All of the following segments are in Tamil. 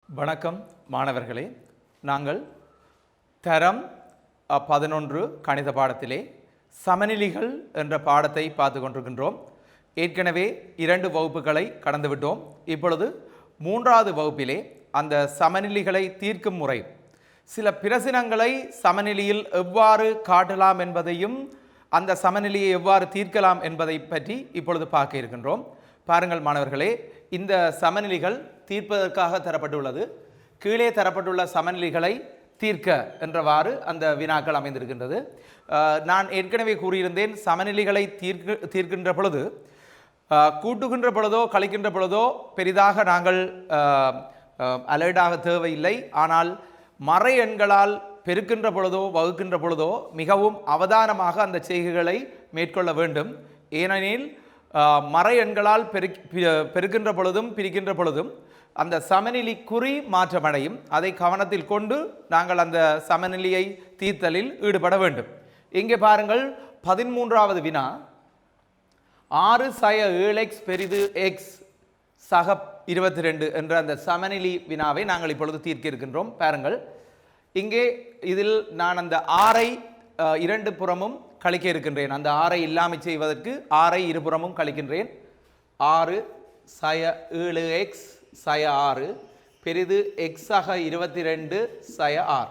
வணக்கம் மாணவர்களே, நாங்கள் தரம் 11 கணித பாடத்திலே சமநிலிகள் என்ற பாடத்தை பார்த்து கொண்டிருக்கின்றோம். ஏற்கனவே 2 வகுப்புகளை கடந்துவிட்டோம். இப்பொழுது 3வது வகுப்பிலே அந்த சமநிலிகளை தீர்க்கும் முறை, சில பிரசினங்களை சமநிலியில் எவ்வாறு காட்டலாம் என்பதையும் அந்த சமநிலியை எவ்வாறு தீர்க்கலாம் என்பதை பற்றி இப்பொழுது பார்க்க இருக்கின்றோம். பாருங்கள் மாணவர்களே, இந்த சமநிலிகள் தீர்ப்பதற்காக தரப்பட்டுள்ளது. கீழே தரப்பட்டுள்ள சமநிலிகளை தீர்க்க என்றவாறு அந்த வினாக்கள் அமைந்திருக்கின்றது. நான் ஏற்கனவே கூறியிருந்தேன், சமநிலிகளை தீர்க்கின்ற பொழுது கூட்டுகின்ற பொழுதோ கழிக்கின்ற பொழுதோ பெரிதாக நாங்கள் அலர்டாக தேவையில்லை. ஆனால் மறை எண்களால் பெருக்கின்ற பொழுதோ வகுக்கின்ற பொழுதோ மிகவும் அவதானமாக அந்த செய்கைகளை மேற்கொள்ள வேண்டும். ஏனெனில் மறை எண்களால் பெருக்கின்ற பொழுதும் பிரிக்கின்ற பொழுதும் அந்த சமநிலி குறி மாற்றமடையும். அதை கவனத்தில் கொண்டு நாங்கள் அந்த சமநிலியை தீர்த்தலில் ஈடுபட வேண்டும். இங்கே பாருங்கள், 13வது வினா, 6 சய 7x பெரிது x சக 22 என்ற அந்த சமநிலி வினாவை நாங்கள் இப்பொழுது தீர்க்க இருக்கின்றோம். பாருங்கள், இங்கே இதில் நான் அந்த 6ஐ 2 புறமும் கழிக்க இருக்கின்றேன். அந்த 6ஐ இல்லாமல் செய்வதற்கு 6ஐ இருபுறமும் கழிக்கின்றேன். 6 சய 7x சய 6 பெரிது x சக 22 சய 6.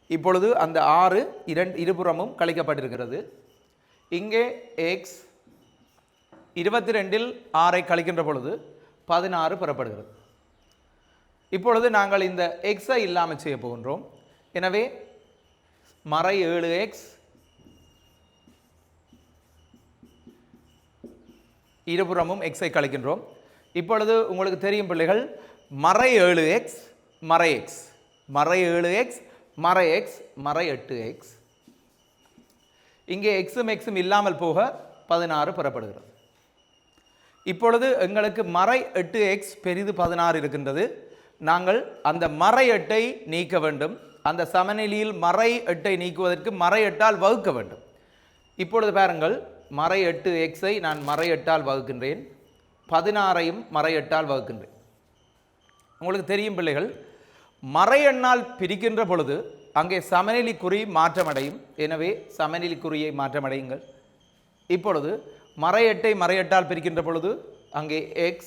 இப்பொழுது அந்த 6 இருபுறமும் கழிக்கப்பட்டிருக்கிறது. இங்கே x 22இல் 6ஐ கழிக்கின்ற பொழுது 16 பெறப்படுகிறது. இப்பொழுது நாங்கள் இந்த xஐ இல்லாமல் செய்ய போகின்றோம். எனவே மறை 7x இருபுறமும் xஐ கழிக்கின்றோம். இப்பொழுது உங்களுக்கு தெரியும் பிள்ளைகள், மறை 7x மறை x, மறை 7x மறை x மறை 8x. இங்கே xம் xம் இல்லாமல் போக 16 பெறப்படுகிறது. இப்பொழுது எங்களுக்கு மறை 8x பெரிது 16 இருக்கின்றது. நாங்கள் அந்த மறை 8ஐ நீக்க வேண்டும். அந்த சமநிலியில் மறை 8ஐ நீக்குவதற்கு மறை 8ஆல் வகுக்க வேண்டும். இப்பொழுது பாருங்கள், மறை 8xஐ நான் மறை 8ஆல் வகுக்கின்றேன், 16ஐயும் மறை 8ஆல் வகுக்கின்றேன். உங்களுக்கு தெரியும் பிள்ளைகள், மறை எண்ணால் பிரிக்கின்ற பொழுது அங்கே சமநிலி குறி மாற்றமடையும். எனவே சமநிலி குறியை மாற்றமடையுங்கள். இப்பொழுது மறை 8ஐ மறை 8ஆல் பிரிக்கின்ற பொழுது அங்கே x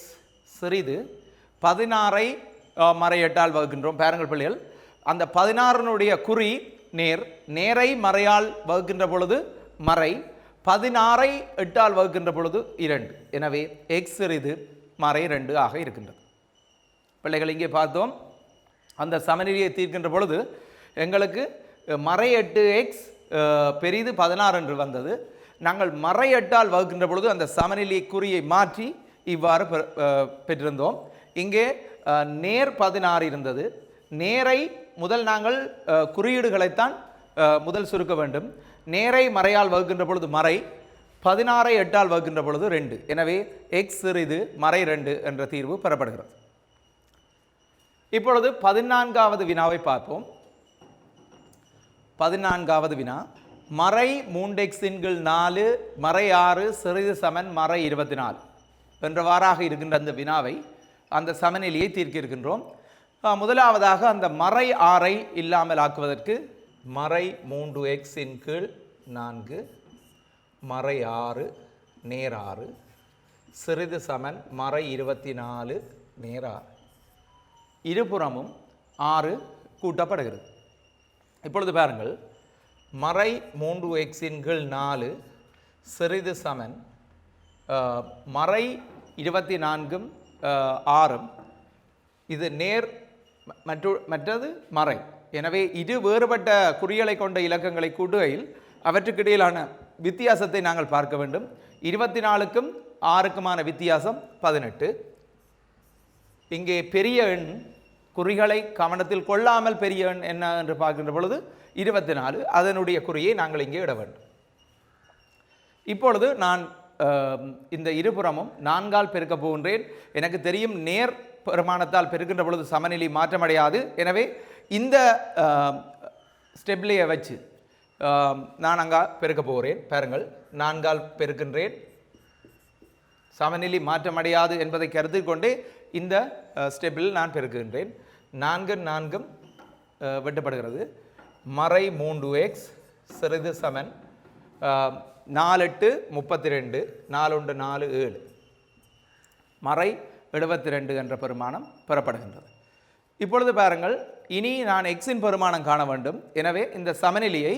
சிறிது, 16ஐ மறை 8ஆல் வகுக்கின்றோம். பாருங்கள் பிள்ளைகள், அந்த 16னுடைய குறி நேர், நேரை மறையால் வகுக்கின்ற பொழுது மறை, 16ஐ 8ஆல் வகுக்கின்ற பொழுது 2. எனவே x சிறிது மறை 2 ஆக இருக்கின்றது. பிள்ளைகள், இங்கே பார்த்தோம், அந்த சமநிலியை தீர்க்கின்ற பொழுது எங்களுக்கு மறை 8x பெரிது 16 என்று வந்தது. நாங்கள் மறை 8ஆல் வகுக்கின்ற பொழுது அந்த சமநிலை குறியை மாற்றி இவ்வாறு பெற்றிருந்தோம். இங்கே நேர் 16 இருந்தது. நேரை முதல் நாங்கள் குறியீடுகளைத்தான் முதல் சுருக்க வேண்டும். நேரை மறையால் வகுக்கின்ற பொழுது மறை, 16ஐ 8ஆல் வகுக்கின்ற பொழுது 2. எனவே x சிறிது மறை 2 என்ற தீர்வு பெறப்படுகிறது. இப்பொழுது 14வது வினாவை பார்ப்போம். 14வது வினா, மறை 3x × 4 மறை 6 சிறிது சமன் மறை 24 என்றவாறாக இருக்கின்ற அந்த வினாவை, அந்த சமநிலையை தீர்க்க இருக்கின்றோம். முதலாவதாக அந்த மறை 6ஐ இல்லாமல் ஆக்குவதற்கு மறை 3x × 4 மறை 6 நேர் 6 சிறிது சமன் மறை 24 நேர் 6. இருபுறமும் 6 கூட்டப்படுகிறது. இப்பொழுது பாருங்கள், மறை 3x × 4 சிறிது சமன் மறை 24 6. இது நேர், மற்றது மறை. எனவே இது வேறுபட்ட குறிகளை கொண்ட இலக்கங்களை கூட்டுகையில் அவற்றுக்கிடையிலான வித்தியாசத்தை நாங்கள் பார்க்க வேண்டும். 24க்கும் 6க்குமான வித்தியாசம் 18. இங்கே பெரிய எண் குறிகளை கவனத்தில் கொள்ளாமல் பெரிய எண் என்ன என்று பார்க்கின்ற பொழுது 24, அதனுடைய குறியை நாங்கள் இங்கே இட வேண்டும். இப்பொழுது நான் இந்த இருபுறமும் 4ஆல் பெருக்க போகின்றேன். எனக்கு தெரியும், நேர் பெருமானத்தால் பெருக்கின்ற பொழுது சமநிலை மாற்றமடையாது. எனவே இந்த ஸ்டெப்லையை வச்சு நான் அங்கே பெருக்க போகிறேன். பாருங்கள், 4ஆல் பெருக்கின்றேன். சமநிலை மாற்றமடையாது என்பதை கருத்தில் கொண்டு இந்த ஸ்டெப்பில் நான் பெருக்குகின்றேன். 4 4 வெட்டப்படுகிறது. மறை 3x சிறிது சமன் 4 8 32 4 1 4 7 மறை 72 என்ற பெருமானம் பெறப்படுகின்றது. இப்பொழுது பாருங்கள், இனி நான் எக்ஸின் பெருமானம் காண வேண்டும். எனவே இந்த சமநிலையை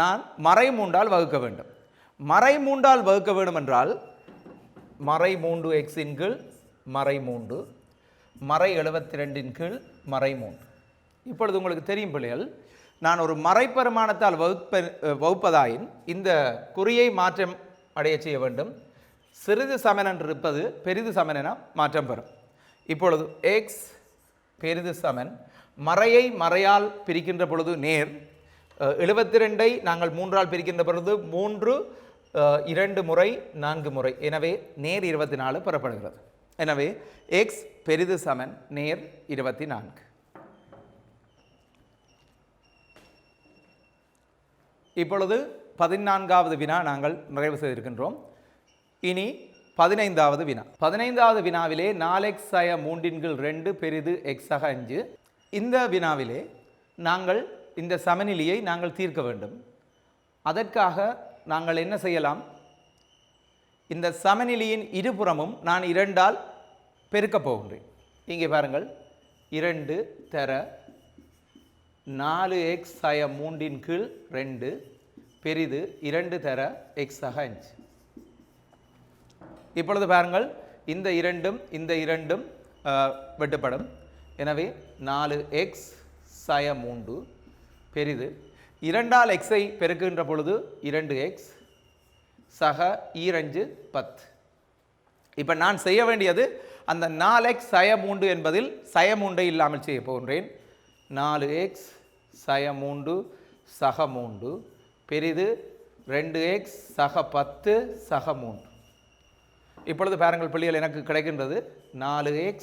நான் மறை 3ஆல் வகுக்க வேண்டும். மறை 3ஆல் வகுக்க வேண்டும் என்றால் மறை 3 எக்ஸின் கீழ் மறை 3 மறை 72 கீழ் மறை 3. இப்பொழுது உங்களுக்கு தெரியும் பிள்ளைகள், நான் ஒரு மறை பெருமானத்தால் வகுப்பதாயின் இந்த குறியை மாற்றம் அடைய செய்ய வேண்டும். சிறிது சமன் என்று இருப்பது பெரிது சமன் என மாற்றம் பெறும். இப்பொழுது எக்ஸ் பெரிது சமன் மறையை மறையால் பிரிக்கின்ற பொழுது நேர் 72ஐ நாங்கள் 3ஆல் பிரிக்கின்ற பொழுது 3 2 முறை 4 முறை, எனவே நேர் 24 பெறப்படுகிறது. எனவே எக்ஸ் பெரிது சமன் நேர் 24. இப்பொழுது 14வது வினா நாங்கள் நிறைவு செய்திருக்கின்றோம். இனி 15வது வினா. 15வது வினாவிலே 4x சய 3/2 பெரிது x 5. இந்த வினாவிலே நாங்கள் இந்த சமநிலையை நாங்கள் தீர்க்க வேண்டும். அதற்காக நாங்கள் என்ன செய்யலாம்? இந்த சமநிலையின் இருபுறமும் நான் 2ஆல் பெருக்கப் போகின்றேன். இங்கே பாருங்கள், 2 தர 4x சய 3/2 பெரிது 2 தர x 5. இப்பொழுது பாருங்கள், இந்த இரண்டும் வெட்டுப்படும். எனவே 4x சய 3 பெரிது 2ஆல் எக்ஸை பெருக்குகின்ற பொழுது 2x சக 2 10. இப்போ நான் செய்ய வேண்டியது அந்த 4x சய 3 என்பதில் சய 3ஐ இல்லாமல் செய்ய போகின்றேன். 4x சய 3 சக 3 பெரிது 2x சக 10 சக 3. இப்பொழுது பாருங்கள் பிள்ளைகள், எனக்கு கிடைக்கின்றது 4x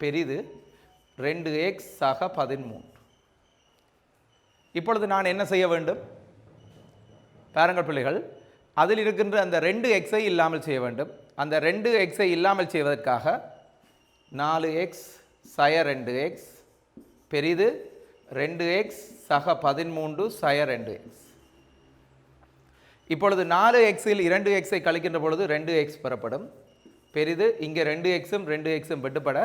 பெரிது 2x சக 13. இப்பொழுது நான் என்ன செய்ய வேண்டும்? பாருங்கள் பிள்ளைகள், அதில் இருக்கின்ற அந்த 2xஐ இல்லாமல் செய்ய வேண்டும். அந்த 2xஐ இல்லாமல் செய்வதற்காக 4x சய 2x பெரிது 2x சக 13 சய 2x. இப்பொழுது 4xஇல் 2xஐ கழிக்கின்ற பொழுது 2x பெறப்படும். பெரிது இங்கே 2xம் 2xம் வெட்டுப்பட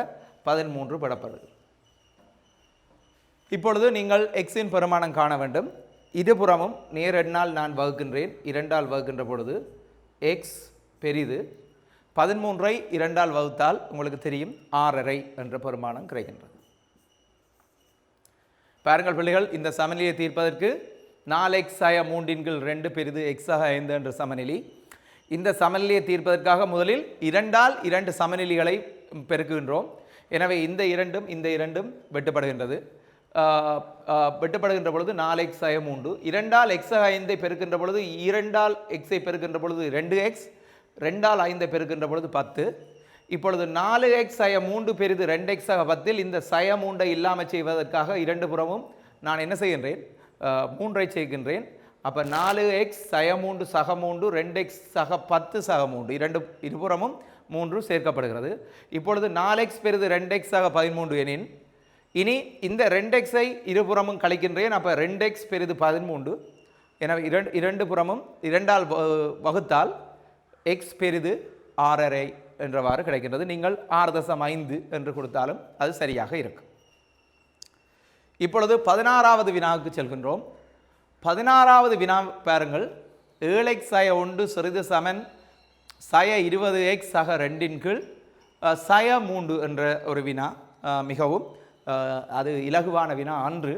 13 பெறப்படுது. இப்பொழுது நீங்கள் எக்ஸின் பெருமானம் காண வேண்டும். இருபுறமும் நேர் எண்ணால் நான் வகுக்கின்றேன். 2ஆல் வகுக்கின்ற பொழுது எக்ஸ் பெரிது 13ஐ 2ஆல் வகுத்தால் உங்களுக்கு தெரியும் 6.5 என்ற பெருமானம் கிடைக்கின்றது. பாருங்கள் பிள்ளைகள், இந்த சமநிலையை தீர்ப்பதற்கு 4x சய 3/2 பெரிது x 5 என்ற சமநிலை. இந்த சமநிலையை தீர்ப்பதற்காக முதலில் 2ஆல் 2 சமநிலைகளை பெருக்குகின்றோம். எனவே இந்த இரண்டும் வெட்டுப்படுகின்றது. வெட்டுப்படுகின்ற பொழுது 4x சய 3 2ஆல் x 5ஐ பெருக்கின்ற பொழுது 2ஆல் x-ஐ பெருக்கின்ற பொழுது 2x 2ஆல் 5ஐ பெருக்கின்ற பொழுது 10. இப்பொழுது 4x சய 3 பெரிது 2x 10இல் இந்த சய 3ஐ இல்லாமல் செய்வதற்காக இரண்டு புறமும் நான் என்ன செய்கின்றேன்? 3ஐ செய்கின்றேன். அப்போ 4x சய 3 சக 3 2x சக 10 சக 3 இருபுறமும் 3 சேர்க்கப்படுகிறது. இப்பொழுது 4x பெரிது 2x சக 13 எனின் இனி இந்த 2xஐ இருபுறமும் கழிக்கின்றேன். அப்போ 2x பெரிது 13. எனவே இரண்டு புறமும் 2ஆல் வகுத்தால் x பெரிது 6.5 என்றவாறு கிடைக்கின்றது. நீங்கள் 6.5 என்று கொடுத்தாலும் அது சரியாக இருக்கும். இப்பொழுது 16வது வினாவுக்கு செல்கின்றோம். 16வது வினா பாருங்கள், 7x சய 1 சிறிது சமன் சய 20x சக 2 சய 3 என்ற ஒரு வினா. மிகவும் அது இலகுவான வினா அன்று.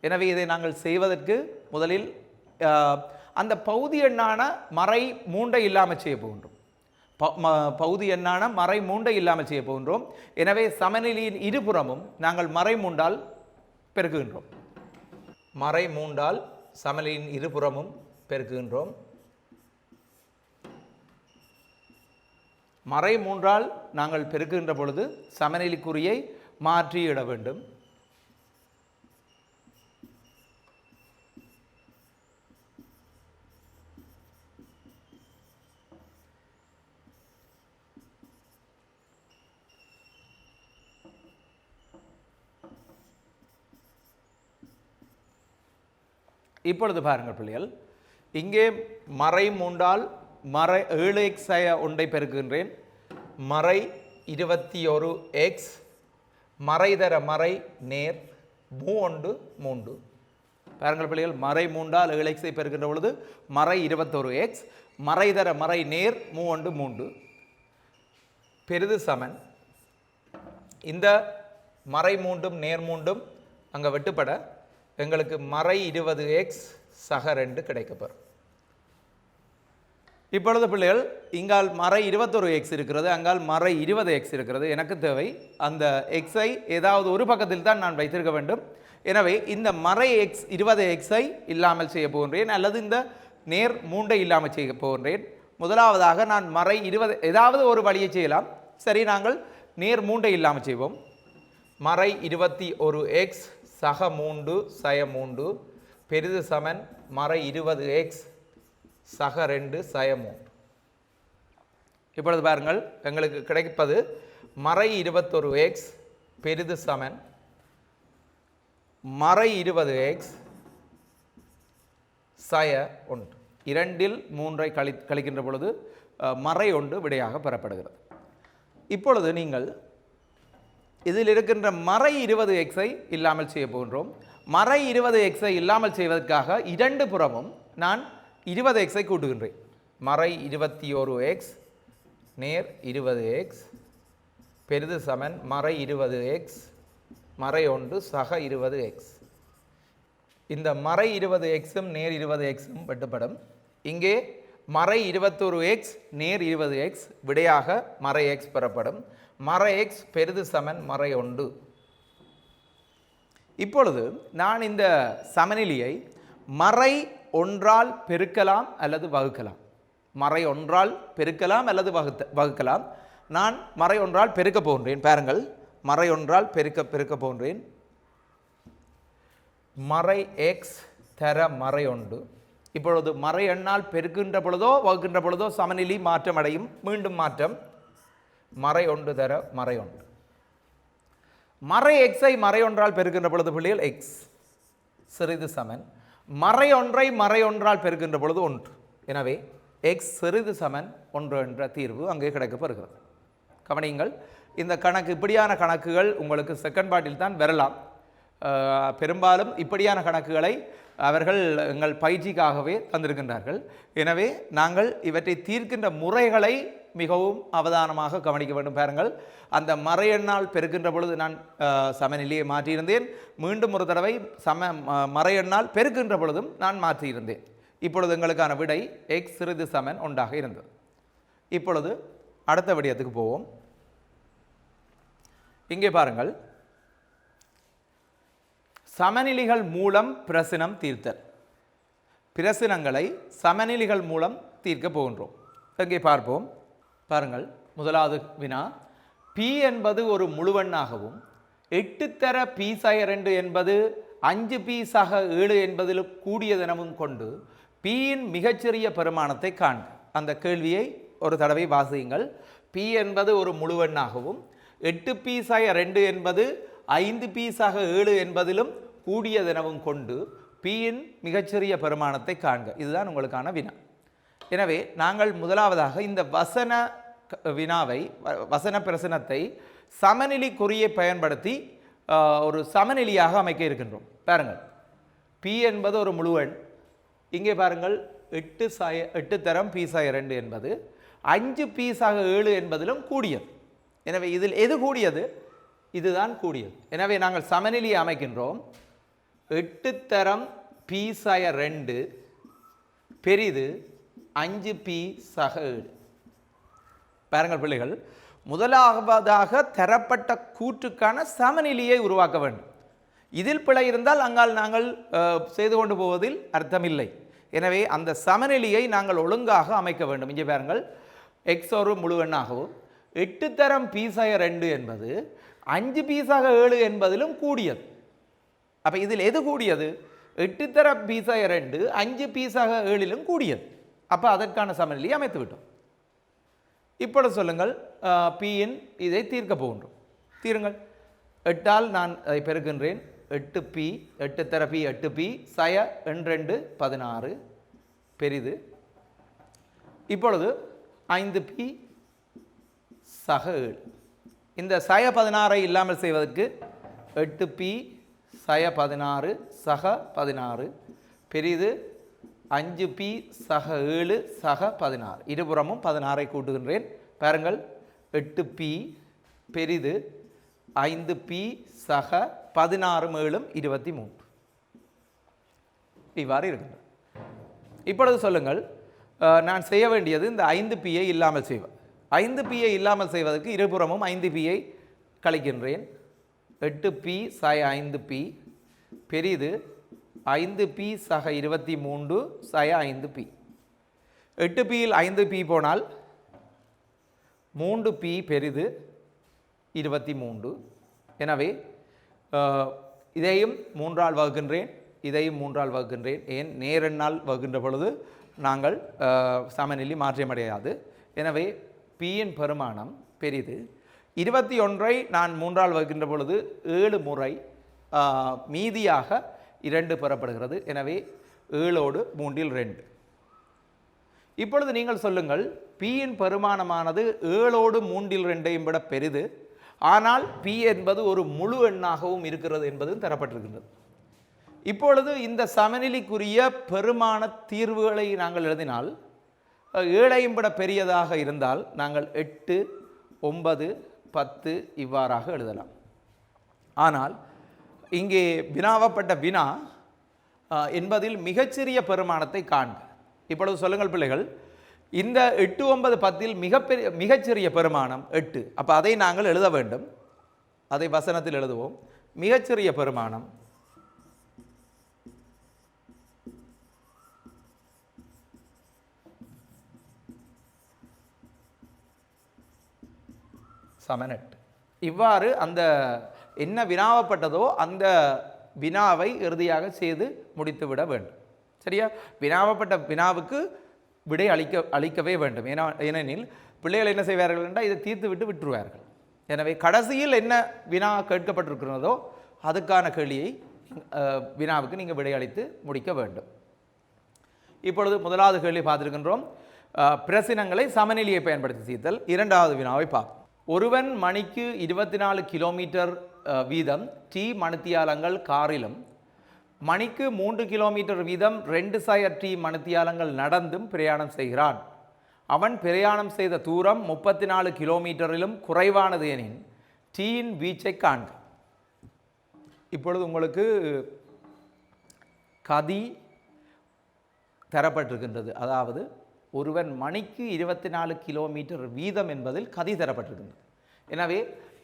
எனவே இதை நாங்கள் செய்வதற்கு முதலில் அந்த பகுதி எண்ணான மறை 3ஐ இல்லாமல் செய்ய போகின்றோம். பகுதி எண்ணான மறை 3ஐ இல்லாமல் செய்ய போகின்றோம். எனவே சமநிலையின் இருபுறமும் நாங்கள் மறை 3ஆல் பெருக்குகின்றோம். மறை 3ஆல் சமநிலையின் இருபுறமும் பெருக்குகின்றோம். மறை 3ஆல் நாங்கள் பெருக்குகின்ற பொழுது சமநிலைக்குறியை மாற்றியிட வேண்டும். இப்பொழுது பாருங்கள் பிள்ளைகள், இங்கே மறை மூண்டால் மறை 7x ஒன்றை பெருக்குகின்றேன். மறை 21x மறை தர மறை நேர் 3 3. பாருங்கள் பிள்ளைகள், மறை மூண்டால் 7xஐ பெருக்கின்ற பொழுது மறை 21x மறை தர மறை நேர் 3 3 பெரிது சமன். இந்த மறை மூண்டும் நேர் மூண்டும் அங்கே வெட்டுப்பட எங்களுக்கு மறை 20x சக 2 கிடைக்கப்பெறும். இப்பொழுது பிள்ளைகள், இங்கால் மறை 21x இருக்கிறது, அங்கால் மறை 20x இருக்கிறது. எனக்கு தேவை அந்த எக்ஸை ஏதாவது ஒரு பக்கத்தில் தான் நான் வைத்திருக்க வேண்டும். எனவே இந்த மறை 20xஐ இல்லாமல் செய்ய போகின்றேன், அல்லது இந்த நேர் 3ஐ இல்லாமல் செய்ய போகின்றேன். முதலாவதாக நான் மறை 20 ஏதாவது ஒரு வழியை செய்யலாம். சரி, நாங்கள் நேர் 3ஐ இல்லாமல் செய்வோம். மறை 21x சக 3 சய 3 பெரிது சமன் மறை 20x சக 2 சய 3. இப்பொழுது பாருங்கள், எங்களுக்கு கிடைப்பது மறை 21x பெரிது சமன் மறை 20x சய 1. 2இல் 3ஐ கழிக்கின்ற பொழுது மறை 1 விடையாக பெறப்படுகிறது. இப்பொழுது நீங்கள் இதில் இருக்கின்ற மறை 20xஐ இல்லாமல் செய்ய போகின்றோம். மறை 20xஐ இல்லாமல் செய்வதற்காக இரண்டு புறமும் நான் 20xஐ கூட்டுகின்றேன். மறை 21x நேர் 20x பெரிது சமன் மறை 20x மறை 1 சக 20x. இந்த மறை 20xம் நேர் 20xம் வெட்டுப்படும். இங்கே மறை 21x நேர் 20x விடையாக மறை x பெறப்படும். மறை x பெரிது சமன் மறை 1. இப்பொழுது நான் இந்த சமநிலையை மறை 1ஆல் பெருக்கலாம் அல்லது வகுக்கலாம். மறை 1ஆல் பெருக்கலாம் அல்லது வகுக்கலாம். நான் மறை 1ஆல் பெருக்க போகின்றேன். பாருங்கள், மறை 1ஆல் பெருக்க போகின்றேன். மறை x தர மறை 1. இப்பொழுது மறை எண்ணால் பெருக்கின்ற பொழுதோ வகுக்கின்ற பொழுதோ சமநிலை மாற்றம் அடையும். மீண்டும் மாற்றம். மறை 1 தர மறை 1. மறை எக்ஸை மறை 1ஆல் பெருக்கின்ற பொழுது பிள்ளைகள் x சிறிது சமன் மறை 1ஐ மறை 1ஆல் பெருக்கின்ற பொழுது 1. எனவே x சிறிது சமன் 1 என்ற தீர்வு அங்கே கிடைக்கப்பெறுகிறது. கவனியுங்கள், இந்த கணக்கு இப்படியான கணக்குகள் உங்களுக்கு செகண்ட் பார்ட்டில் தான் வரலாம். பெரும்பாலும் இப்படியான கணக்குகளை அவர்கள் எங்கள் பயிற்சிக்காகவே தந்திருக்கின்றார்கள். எனவே நாங்கள் இவற்றை தீர்க்கின்ற முறைகளை மிகவும் அவதானமாக கவனிக்க வேண்டும். பாருங்கள், அந்த மறை எண்ணால் பெருக்கின்ற பொழுது நான் சமநிலையை மாற்றியிருந்தேன். மீண்டும் ஒரு தடவை மறை எண்ணால் பெருக்கின்ற பொழுதும் நான் மாற்றியிருந்தேன். இப்பொழுது எங்களுக்கான விடை x சிறிது சமன் 1ஆக இருந்தது. இப்பொழுது அடுத்த விடயத்துக்கு போவோம். இங்கே பாருங்கள், சமநிலைகள் மூலம் பிரசினம் தீர்த்தல். பிரசினங்களை சமநிலைகள் மூலம் தீர்க்க போகின்றோம். இங்கே பார்ப்போம். பாருங்கள், முதலாவது வினா, p என்பது ஒரு முழுவெண்ணாகவும் 8 தர p சக 2 என்பது 5p சக 7 என்பதில் கூடியதெனவும் கொண்டு pயின் மிகச்சிறிய பெருமானத்தை காண்க. அந்த கேள்வியை ஒரு தடவை வாசியுங்கள். p என்பது ஒரு முழுவெண்ணாகவும் 8p சக 2 என்பது 5p சக 7 என்பதிலும் கூடியதெனவும் கொண்டு pயின் மிகச்சிறிய பெருமானத்தை காண்க. இதுதான் உங்களுக்கான வினா. எனவே நாங்கள் முதலாவதாக இந்த வசன வினாவை, வசன பிரசனத்தை சமநிலை குறியை பயன்படுத்தி ஒரு சமநிலையாக அமைக்க இருக்கின்றோம். பாருங்கள், p என்பது ஒரு முழுவெண். இங்கே பாருங்கள், 8 தரம் p சக 2 என்பது 5p சக 7 என்பதிலும் கூடியது. எனவே இதில் எது கூடியது? இதுதான் கூடியது. எனவே நாங்கள் சமநிலையை அமைக்கின்றோம். 8 தரம் p சக 2 பெரிது 5p சக 7. பாருங்கள் பிள்ளைகள், முதலாவதாக தரப்பட்ட கூற்றுக்கான சமநிலையை உருவாக்க வேண்டும். இதில் பிழை இருந்தால் அங்கால் நாங்கள் செய்து கொண்டு போவதில் அர்த்தமில்லை. எனவே அந்த சமநிலையை நாங்கள் ஒழுங்காக அமைக்க வேண்டும். இங்கே பாருங்கள், x ஒரு முழுவெண்ணாகவும் 8 தரம் p சக 2 என்பது 5p சக 7 என்பதிலும் கூடியது. அப்போ இதில் எது கூடியது? 8 தரம் p சக 2 5p சக 7லும் கூடியது. அப்போ அதற்கான சமநிலையை அமைத்து விட்டோம். இப்பொழுது சொல்லுங்கள், pயின் இதை தீர்க்க போகின்றோம். தீருங்கள். 8ஆல் நான் அதை பெருக்கின்றேன். 8p 8 தர p 8p சய எண் 2 16 பெரிது. இப்பொழுது 5p சக 7. இந்த சய 16ஐ இல்லாமல் செய்வதற்கு 8p சய 16 சக 16 பெரிது 5p சக 7 சக 16. இருபுறமும் 16ஐ கூட்டுகின்றேன். பாருங்கள் 8p பெரிது 5p சக 16 மேலும் 23 இவ்வாறு இருக்கின்றது. இப்பொழுது சொல்லுங்கள், நான் செய்ய வேண்டியது இந்த 5pயை இல்லாமல் செய்வது. 5pயை இல்லாமல் செய்வதற்கு இருபுறமும் 5pயை கழிக்கின்றேன். 8p சக 5p பெரிது 5p சக 23 சக 5p. 8pயில் 5p போனால் 3p பெரிது 23. எனவே இதையும் 3ஆல் வகுக்கின்றேன், இதையும் 3ஆல் வகுக்கின்றேன். ஏன் நேரெண்ணால் வகுக்கின்ற பொழுது நாங்கள் சமநிலை மாற்றமடையாது. எனவே பியின் பெருமானம் பெரிது. 21ஐ நான் 3ஆல் வகுக்கின்ற பொழுது 7 முறை மீதியாக 2 பெறப்படுகிறது. எனவே 7ஓடு 3இல் 2. இப்பொழுது நீங்கள் சொல்லுங்கள், பியின் பெருமானமானது 7ஓடு 3இல் 2ஐயும் விட பெரிது. ஆனால் பி என்பது ஒரு முழு எண்ணாகவும் இருக்கிறது என்பதும் தரப்பட்டிருக்கின்றது. இப்பொழுது இந்த சமநிலைக்குரிய பெருமான தீர்வுகளை நாங்கள் எழுதினால் 7ஐயும் விட பெரியதாக இருந்தால் நாங்கள் 8, 9, 10 இவ்வாறாக எழுதலாம். ஆனால் இங்கே வினாவப்பட்ட வினா என்பதில் மிகச்சிறிய பெருமானத்தை காண்க. இப்பொழுது சொல்லுங்கள் பிள்ளைகள், இந்த 8, 9, 10இல் மிகச்சிறிய பெருமானம் 8. அப்போ அதை நாங்கள் எழுத வேண்டும். அதை வசனத்தில் எழுதுவோம். மிகச்சிறிய பெருமானம் சமன் 8. இவ்வாறு அந்த என்ன வினாவப்பட்டதோ அந்த வினாவை இறுதியாக செய்து முடித்துவிட வேண்டும். சரியா? வினாவப்பட்ட வினாவுக்கு விடை அளிக்கவே வேண்டும். ஏனெனில் பிள்ளைகள் என்ன செய்வார்கள் என்றால் இதை தீர்த்து விட்டு விட்டுருவார்கள். எனவே கடைசியில் என்ன வினா கேட்கப்பட்டிருக்கிறதோ அதுக்கான கேள்வியை வினாவுக்கு நீங்கள் விடை அளித்து முடிக்க வேண்டும். இப்பொழுது முதலாவது கேள்வி பார்த்துருக்கின்றோம். பிரசினங்களை சமநிலையை பயன்படுத்தி தீர்த்தல். இரண்டாவது வினாவை பார்ப்போம். ஒருவன் மணிக்கு 24 கிலோமீட்டர் வீதம் டி மணித்தியாலங்கள் காரிலும் மணிக்கு 3 கிலோமீட்டர் வீதம் 2 சய டி மணித்தியாலங்கள் நடந்தும் பிரயாணம் செய்கிறான். அவன் பிரயாணம் செய்த தூரம் 34 கிலோமீட்டரிலும் குறைவானது எனின் டீயின் வீச்சை காண்க. இப்பொழுது உங்களுக்கு கதி தரப்பட்டிருக்கின்றது. அதாவது ஒருவன் மணிக்கு 24 கிலோமீட்டர் வீதம் என்பதில் கதி தரப்பட்டிருக்கின்றது. எனவே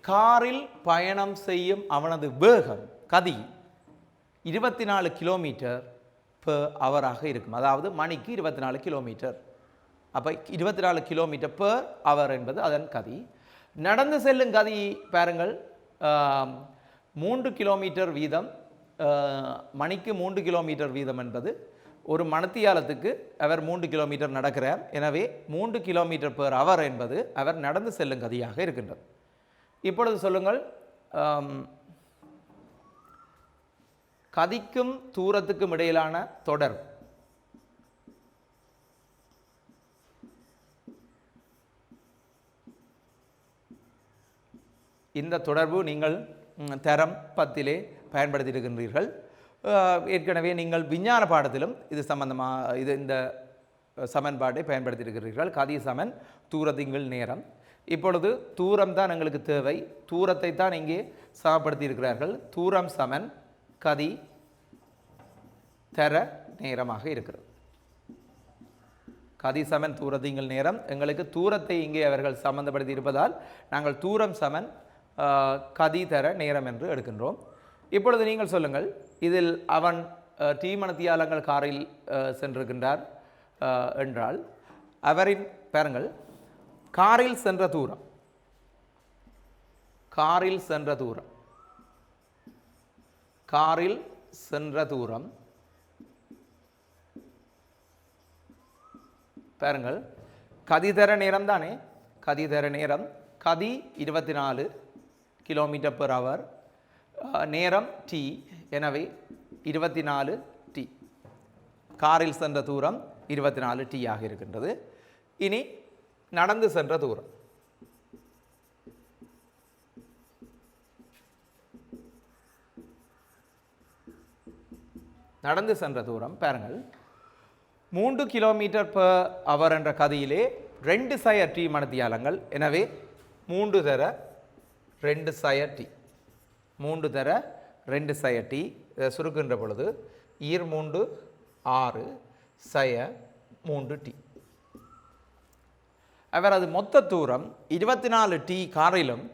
காரில் பயணம் செய்யும் அவனது வேகம் கதி 24 கிலோமீட்டர் பெர் அவராக இருக்கும். அதாவது மணிக்கு 24 கிலோமீட்டர். அப்போ 24 கிலோமீட்டர் பெர் அவர் என்பது அதன் கதி. நடந்து செல்லும் கதி பாருங்கள், 3 கிலோமீட்டர் வீதம், மணிக்கு 3 கிலோமீட்டர் வீதம் என்பது ஒரு மணித்தியாலத்துக்கு அவர் 3 கிலோமீட்டர் நடக்கிறார். எனவே 3 கிலோமீட்டர் பெர் அவர் என்பது அவர் நடந்து செல்லும் கதியாக இருக்கின்றது. இப்பொழுது சொல்லுங்கள், கதிக்கும் தூரத்துக்கும் இடையிலான தொடர்பு. இந்த தொடர்பு நீங்கள் தரம் 10 பயன்படுத்தியிருக்கின்றீர்கள். ஏற்கனவே நீங்கள் விஞ்ஞான பாடத்திலும் இது சம்பந்தமாக இந்த சமன்பாட்டை பயன்படுத்தியிருக்கிறீர்கள். கதி சமன் தூரத்திங்கள் நேரம். இப்பொழுது தூரம் தான் எங்களுக்கு தேவை. தூரத்தை தான் இங்கே சமப்படுத்தி இருக்கிறார்கள். தூரம் சமன் கதி தர நேரமாக இருக்கிறது. கதி சமன் தூரத்திங்கள் நேரம். எங்களுக்கு தூரத்தை இங்கே அவர்கள் சம்பந்தப்படுத்தி இருப்பதால் நாங்கள் தூரம் சமன் கதி தர நேரம் என்று எடுக்கின்றோம். இப்பொழுது நீங்கள் சொல்லுங்கள், இதில் அவன் டி மணித்தியாலங்கள் காரில் சென்றிருக்கின்றார் என்றால் அவரின் பாருங்கள், காரில் சென்ற தூரம், காரில் சென்ற தூரம், காரில் சென்ற தூரம் பாருங்கள், கதிதர நேரம் தானே. கதிதர நேரம் கதி 24 கிலோமீட்டர் பெர் அவர். நேரம் டி, எனவே 24 டி. காரில் சென்ற தூரம் 24 டி ஆக இருக்கின்றது. இனி நடந்து சென்ற தூரம். நடந்து சென்ற தூரம் பாருங்கள், 3 km/h என்ற கதியிலே 2 சய டி மணித்தியாலங்கள். எனவே 3 தர 2 சய டி, 3 தர 2 சய டி சுருக்கின்ற பொழுது 2 6 சய 3 டி. அவரது மொத்த தூரம் 24 டி காரிலும்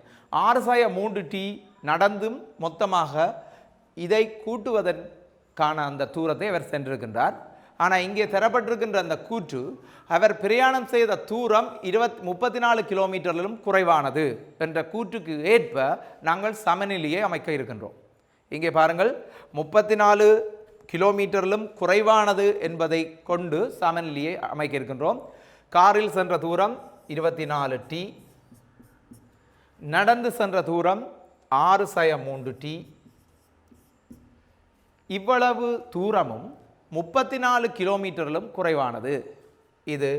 6 சய 3 டி நடந்தும் மொத்தமாக இதை கூட்டுவதற்கான அந்த தூரத்தை அவர் சென்றிருக்கின்றார். ஆனால் இங்கே தரப்பட்டிருக்கின்ற அந்த கூற்று அவர் பிரயாணம் செய்த தூரம் 34 கிலோமீட்டரிலும் குறைவானது என்ற கூற்றுக்கு ஏற்ப நாங்கள் சமநிலையை அமைக்க இருக்கின்றோம். இங்கே பாருங்கள், 34 கிலோமீட்டரிலும் குறைவானது என்பதை கொண்டு சமநிலையை அமைக்க இருக்கின்றோம். காரில் சென்ற தூரம் 24 டி, நடந்து சென்ற தூரம் 6 சய 3 டி. இவ்வளவு தூரமும் 34 கிலோமீட்டரிலும் குறைவானது. இது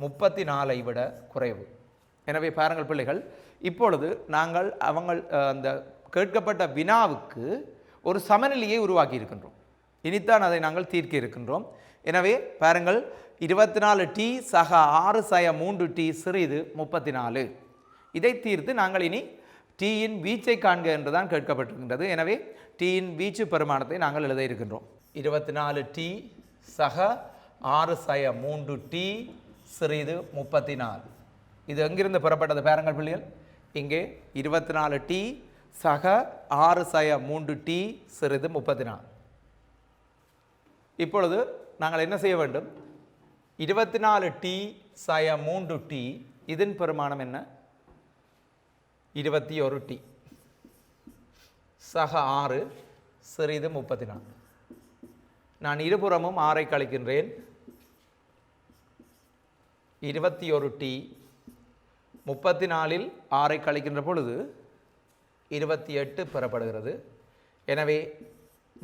34ஐ விட குறைவு. எனவே பாருங்கள் பிள்ளைகள், இப்பொழுது நாங்கள் அந்த கேட்கப்பட்ட வினாவுக்கு ஒரு சமநிலையை உருவாக்கி இருக்கின்றோம். இனித்தான் அதை நாங்கள் தீர்க்க இருக்கின்றோம். எனவே பாருங்கள், 24 டி சக 6 சய 3 டி சிறிது 34. இதை தீர்த்து நாங்கள் இனி டீயின் வீச்சை காண்க என்றுதான் கேட்கப்பட்டிருக்கின்றது. எனவே டீயின் வீச்சு பெருமானத்தை நாங்கள் எழுத இருக்கின்றோம். 24 டி சக 6 சய 3 டி சிறிது 34. இது எங்கிருந்து பெறப்பட்டது பாருங்கள் பிள்ளைகள், இங்கே 24 டி சக 6 சய 3 டி சிறிது 34. இப்பொழுது நாங்கள் என்ன செய்ய வேண்டும்? 24 டி சய 3 டி இதன் பெருமானம் என்ன? 21 டி சக 6 சிறிது 34. நான் இருபுறமும் 6ஐ கழிக்கின்றேன். 21 டி 34இல் 6ஐ கழிக்கின்ற பொழுது 28 பெறப்படுகிறது. எனவே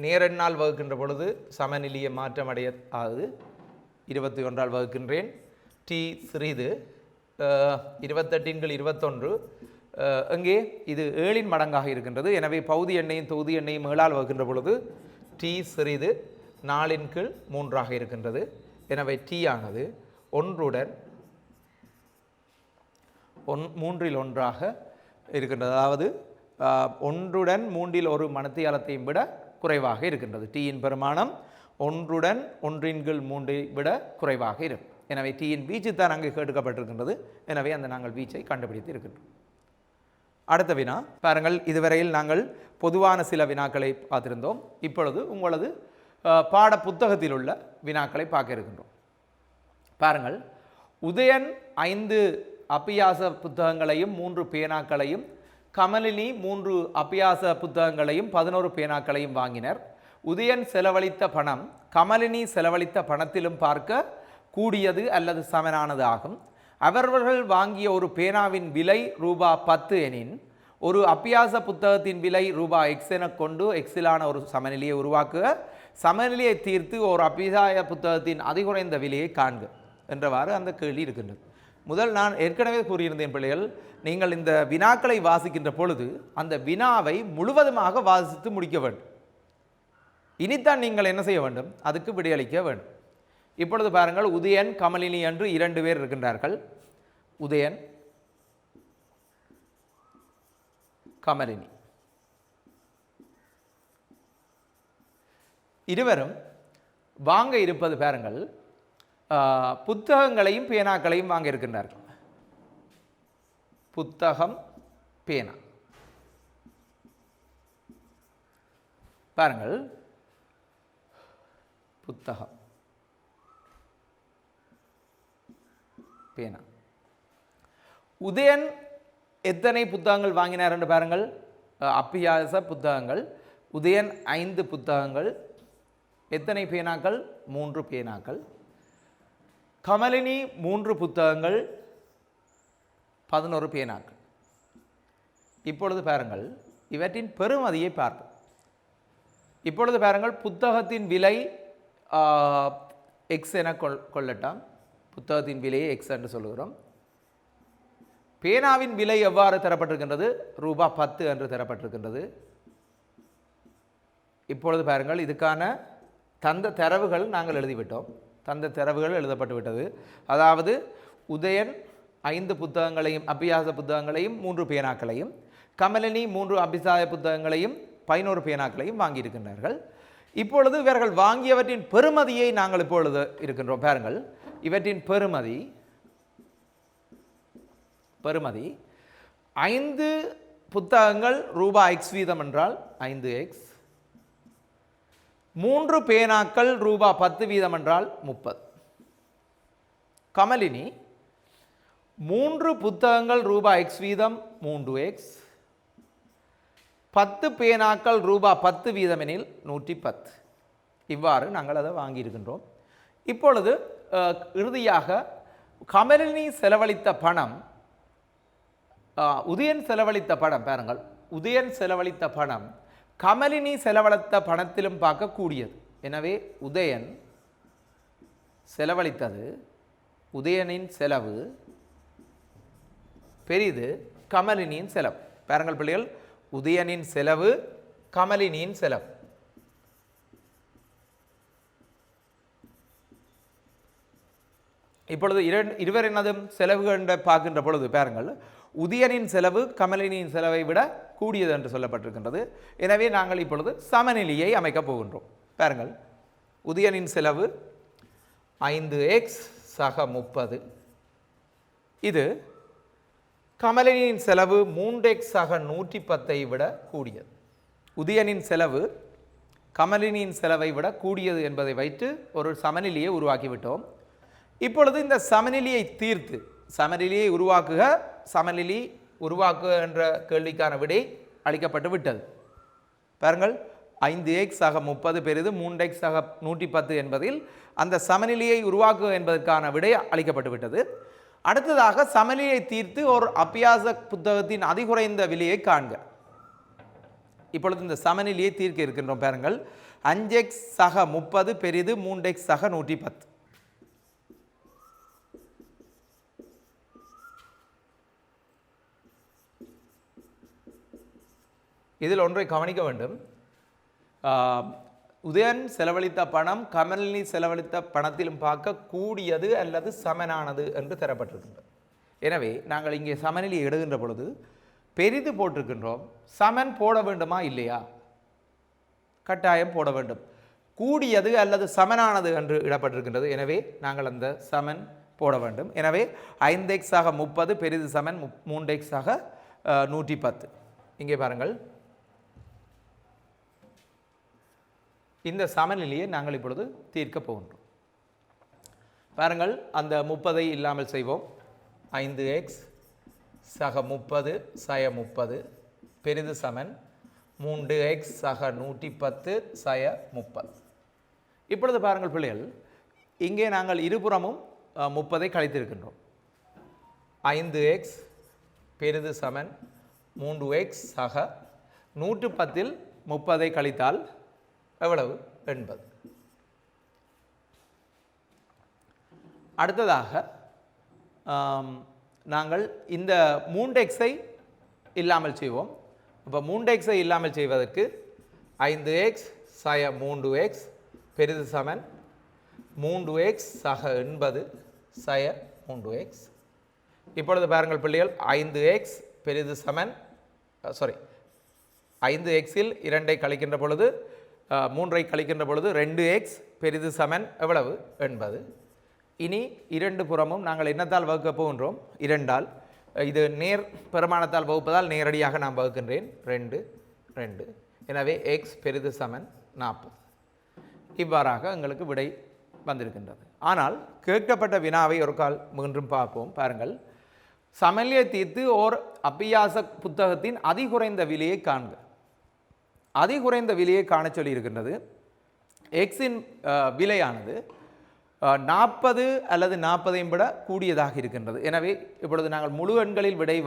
நேரெண்ணால் வகுக்கின்ற பொழுது சமநிலையை மாற்றமடைய ஆகுது. 21ஆல் வகுக்கின்றேன். டி சிறிது 28 × 21 அங்கே இது 7இன் மடங்காக இருக்கின்றது. எனவே பகுதி எண்ணையும் தொகுதி எண்ணையும் 7ஆல் வகுக்கின்ற பொழுது டி சிறிது 4 × 3ஆக இருக்கின்றது. எனவே டி ஆனது 1 3இல் 1ஆக இருக்கின்றது. அதாவது 1 3இல் 1 மணித்தியாலத்தையும் விட குறைவாக இருக்கின்றது. டீயின் பெருமானம் 1 1 × 3ஐ விட குறைவாக இருக்கும். எனவே டீயின் வீச்சு தான் அங்கு கேட்கப்பட்டிருக்கின்றது. எனவே அந்த நாங்கள் வீச்சை கண்டுபிடித்து இருக்கின்றோம். அடுத்த வினா பாருங்கள், இதுவரையில் நாங்கள் பொதுவான சில வினாக்களை பார்த்திருந்தோம். இப்பொழுது உங்களது பாட புத்தகத்தில் உள்ள வினாக்களை பார்க்க இருக்கின்றோம். பாருங்கள், உதயன் 5 அபியாச புத்தகங்களையும் 3 பேனாக்களையும், கமலினி 3 அபியாச புத்தகங்களையும் 11 பேனாக்களையும் வாங்கினர். உதயன் செலவழித்த பணம் கமலினி செலவழித்த பணத்திலும் பார்க்க கூடியது அல்லது சமனானது ஆகும். அவர்கள் வாங்கிய ஒரு பேனாவின் விலை ரூபாய் 10 எனின் ஒரு அபியாச புத்தகத்தின் விலை ரூபாய் X என கொண்டு எக்ஸிலான ஒரு சமநிலையை உருவாக்குக. சமநிலையை தீர்த்து ஒரு அபியாச புத்தகத்தின் அதிகுறைந்த விலையை காண்க என்றவாறு அந்த கேள்வி இருக்கின்றது. முதல் நான் ஏற்கனவே கூறியிருந்தேன் பிள்ளைகள், நீங்கள் இந்த வினாக்களை வாசிக்கின்ற பொழுது அந்த வினாவை முழுவதுமாக வாசித்து முடிக்க வேண்டும். இனித்தான் நீங்கள் என்ன செய்ய வேண்டும்? அதுக்கு விடையளிக்க வேண்டும். இப்பொழுது பாருங்கள், உதயன் கமலினி என்று 2 பேர் இருக்கின்றார்கள். உதயன் கமலினி இருவரும் வாங்க இருப்பது பாருங்கள், புத்தகங்களையும் பேனாக்களையும் வாங்க இருக்கின்றார்கள். புத்தகம் பேனா பாருங்கள், புத்தகம் பேனா. உதயன் எத்தனை புத்தகங்கள் வாங்கினார் என்று பாருங்கள். அபியாச புத்தகங்கள். உதயன் 5 புத்தகங்கள். எத்தனை பேனாக்கள்? 3 பேனாக்கள். கமலினி 3 புத்தகங்கள், 11 பேனாக்கள். இப்பொழுது பாருங்கள், இவற்றின் பெறுமதியை பார்ப்போம். இப்பொழுது பாருங்கள், புத்தகத்தின் விலை எக்ஸ் என கொள்ளட்டாம். புத்தகத்தின் விலையை எக்ஸ் என்று சொல்லுகிறோம். பேனாவின் விலை எவ்வாறு தரப்பட்டிருக்கின்றது? ரூபாய் 10 என்று தரப்பட்டிருக்கின்றது. இப்பொழுது பாருங்கள், இதுக்கான தந்த தரவுகள் நாங்கள் எழுதிவிட்டோம். தந்த தரவுகள் எழுதப்பட்டு விட்டது. அதாவது உதயன் 5 புத்தகங்களையும் அபியாச புத்தகங்களையும் 3 பேனாக்களையும், கமலினி 3 அபிசாய புத்தகங்களையும் 11 பேனாக்களையும் வாங்கியிருக்கின்றார்கள். இப்பொழுது இவர்கள் வாங்கியவற்றின் பெறுமதியை நாங்கள் இப்பொழுது இருக்கின்றோம். பாருங்கள், இவற்றின் பெறுமதி 5 புத்தகங்கள் ரூபாய் எக்ஸ் வீதம் என்றால் 5x, 3 பேனாக்கள் ரூபாய் 10 வீதம் என்றால் 30. கமலினி 3 புத்தகங்கள் ரூபாய் எக்ஸ் வீதம் 3x, 10 பேனாக்கள் ரூபாய் 10 வீதம் எனில் 110. இவ்வாறு நாங்கள் அதை வாங்கியிருக்கின்றோம். இப்பொழுது இறுதியாக கமலினி செலவழித்த பணம், உதயன் செலவழித்த பணம் பாருங்கள், உதயன் செலவழித்த பணம் கமலினி செலவழித்த பணத்திலும் பார்க்கக்கூடியது. எனவே உதயன் செலவழித்தது, உதயனின் செலவு பெரிது கமலினியின் செலவு. பாருங்கள் பிள்ளைகள், உதயனின் செலவு கமலினியின் செலவு. இப்பொழுது இருவர் என்னதும் செலவுகள் பார்க்கின்ற பொழுது பாருங்கள், உதயனின் செலவு கமலினியின் செலவை விட கூடியது என்று சொல்லப்பட்டிருக்கின்றது. எனவே நாங்கள் இப்பொழுது சமநிலையை அமைக்கப் போகின்றோம். பாருங்கள், உதயனின் செலவு 5x சக 30. இது கமலினியின் செலவு 3x சக 110ஐ விட கூடியது. உதயனின் செலவு கமலினியின் செலவை விட கூடியது என்பதை வைத்து ஒரு சமநிலையை உருவாக்கிவிட்டோம். இப்பொழுது இந்த சமநிலையை தீர்த்து சமநிலையை உருவாக்குக என்ற கேள்விக்கான விடை அளிக்கப்பட்டு விட்டது. பாருங்கள், 5x சக 30 பெரிது 3x சக 110 என்பதில் அந்த சமநிலையை உருவாக்குக என்பதற்கான விடை அளிக்கப்பட்டு விட்டது. அடுத்ததாக சமநிலையை தீர்த்து ஒரு அபியாச புத்தகத்தின் அதிகுறைந்த விலையை காண்க. இப்பொழுது இந்த சமநிலையை தீர்க்க இருக்கின்றோம். பாருங்கள், 5x சக 30 பெரிது 3x சக 110. இதில் ஒன்றை கவனிக்க வேண்டும். உதயன் செலவழித்த பணம் கமலினி செலவழித்த பணத்திலும் பார்க்க கூடியது அல்லது சமனானது என்று தரப்பட்டிருக்கின்றது. எனவே நாங்கள் இங்கே சமநிலையை எடுகின்ற பொழுது பெரிது போட்டிருக்கின்றோம். சமன் போட வேண்டுமா இல்லையா? கட்டாயம் போட வேண்டும். கூடியது அல்லது சமனானது என்று இடப்பட்டிருக்கின்றது. எனவே நாங்கள் அந்த சமன் போட வேண்டும். எனவே 5x ஆக 30 பெரிது சமன் 3x ஆக 110. இங்கே பாருங்கள், இந்த சமநிலையை நாங்கள் இப்பொழுது தீர்க்க போகின்றோம். பாருங்கள், அந்த 30ஐ இல்லாமல் செய்வோம். 5x சக 30 சய 30 பெரிது சமன் 3x சக 110 சய 30. இப்பொழுது பாருங்கள் பிள்ளைகள், இங்கே நாங்கள் இருபுறமும் 30ஐ கழித்திருக்கின்றோம். 5x பெரிது சமன் 3x சக 110இல் 30ஐ கழித்தால் எவ்வளவு? 80. அடுத்ததாக நாங்கள் இந்த 3xஐ இல்லாமல் செய்வோம். இப்போ 3xஐ இல்லாமல் செய்வதற்கு 5x சய 3x பெரிது சமன் 3x சக 80 சய 3x. இப்பொழுது பாருங்கள் பிள்ளைகள், 5x பெரிது சமன் 5xஇல் 2ஐ கழிக்கின்ற பொழுது 3ஐ கழிக்கின்ற பொழுது 2x பெரிது சமன் எவ்வளவு? 80. இனி இரண்டு புறமும் நாங்கள் என்னத்தால் வகுக்க போகின்றோம்? 2ஆல். இது நேர் பெருமானத்தால் வகுப்பதால் நேரடியாக நான் வகுக்கின்றேன். 2 2. எனவே x பெரிது சமன் 40. இவ்வாறாக எங்களுக்கு விடை வந்திருக்கின்றது. ஆனால் கேட்கப்பட்ட வினாவை ஒரு கால் மீண்டும் பார்ப்போம். பாருங்கள், சமநிலையை தீர்த்து ஓர் அபியாச புத்தகத்தின் அதிகுறைந்த விலையை காண்க. அதிகுறைந்த விலையை காண சொல்லி இருக்கின்றது. எக்ஸின் விலையானது 40 அல்லது 40ஐ விட கூடியதாக இருக்கின்றது. எனவே இப்பொழுது நாங்கள் முழு எண்களில் விடை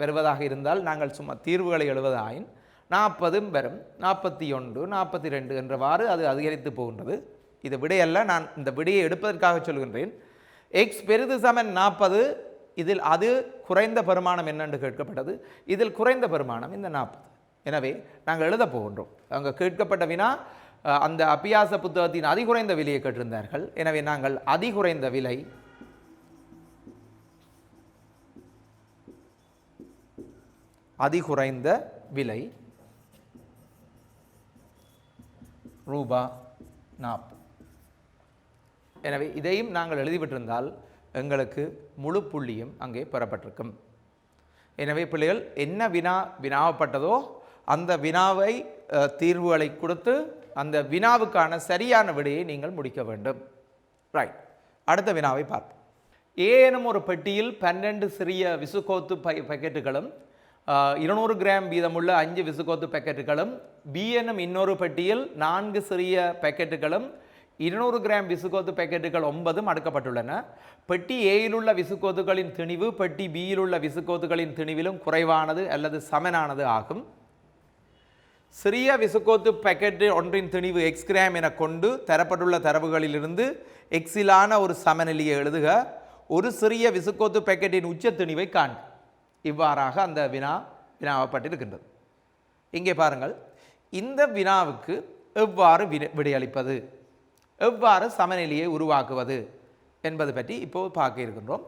வருவதாக இருந்தால் நாங்கள் சும்மா தீர்வுகளை எழுவதாயின் 40 வரும், 41, 42 என்றவாறு அது அதிகரித்து போகின்றது. இது விடையல்ல, நான் இந்த விடையை எடுப்பதற்காக சொல்கின்றேன். எக்ஸ் பெரிது சமன் 40, இதில் அது குறைந்த பெருமானம் என்னென்று கேட்கப்பட்டது. இதில் குறைந்த பெருமானம் இந்த 40. எனவே நாங்கள் எழுத போகின்றோம். அங்கே கேட்கப்பட்ட வினா அந்த அபியாச புத்தகத்தின் அதிகுறைந்த விலையை கேட்டிருந்தார்கள். எனவே நாங்கள் அதிகுறைந்த விலை ரூபா 40. எனவே இதையும் நாங்கள் எழுதிவிட்டிருந்தால் எங்களுக்கு முழு புள்ளியும் அங்கே பெறப்பட்டிருக்கும். எனவே பிள்ளைகள் என்ன வினாவப்பட்டதோ அந்த வினாவை தீர்வுகளை கொடுத்து அந்த வினாவுக்கான சரியான விடையை நீங்கள் முடிக்க வேண்டும். ரைட், அடுத்த வினாவை பார்ப்போம். ஏ எனும் ஒரு பெட்டியில் 12 சிறிய விசுகோத்து பாக்கெட்டுகளும் 200 கிராம் வீதமுள்ள 5 விசுகோத்து பாக்கெட்டுகளும், பி எனும் இன்னொரு பெட்டியில் 4 சிறிய பாக்கெட்டுகளும் 200 கிராம் விசுகோத்து பாக்கெட்டுகள் 9 அடுக்கப்பட்டுள்ளன. பெட்டி ஏயில் உள்ள விசுகோத்துகளின் திணிவு பெட்டி பியில் உள்ள விசுகோத்துகளின் திணிவிலும் குறைவானது அல்லது சமனானது ஆகும். சிறிய விசுகோத்து பாக்கெட்டு ஒன்றின் திணிவு எக்ஸ் கிராம் என கொண்டு தரப்பட்டுள்ள தரவுகளிலிருந்து எக்ஸிலான ஒரு சமநிலையை எழுதுக. ஒரு சிறிய விசுகோத்து பாக்கெட்டின் உச்ச திணிவை காண். இவ்வாறாக அந்த வினாவப்பட்டிருக்கின்றது. இங்கே பாருங்கள், இந்த வினாவுக்கு எவ்வாறு விடையளிப்பது, எவ்வாறு சமநிலையை உருவாக்குவது என்பது பற்றி இப்போது பார்க்க இருக்கின்றோம்.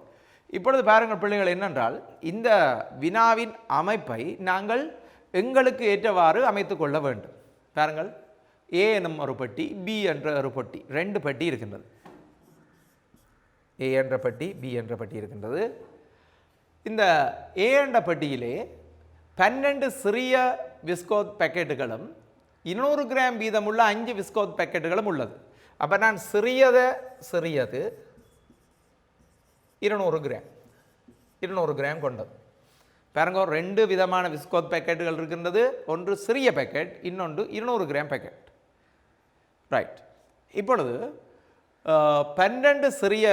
இப்பொழுது பாருங்கள் பிள்ளைகள், என்னென்றால் இந்த வினாவின் அமைப்பை நாங்கள் எங்களுக்கு ஏற்றவாறு அமைத்து கொள்ள வேண்டும். பாருங்கள், ஏ எனும் ஒரு பெட்டி, பி என்ற ஒரு பெட்டி, 2 பெட்டி இருக்கின்றது. ஏ என்ற பெட்டி, பி என்ற பெட்டி இருக்கின்றது. இந்த ஏ என்ற பெட்டியிலே 12 சிறிய விஸ்கோத் பாக்கெட்டுகளும் 200 கிராம் வீதமுள்ள 5 விஸ்கோத் பாக்கெட்டுகளும் உள்ளது. அப்போ நான் சிறியது 200 கிராம் கொண்டது. பாருங்க, 2 விதமான விஸ்கோத் பாக்கெட்டுகள் இருக்கின்றது. ஒன்று சிறிய பாக்கெட், இன்னொன்று 200 கிராம் பாக்கெட். ரைட், இப்பொழுது 12 சிறிய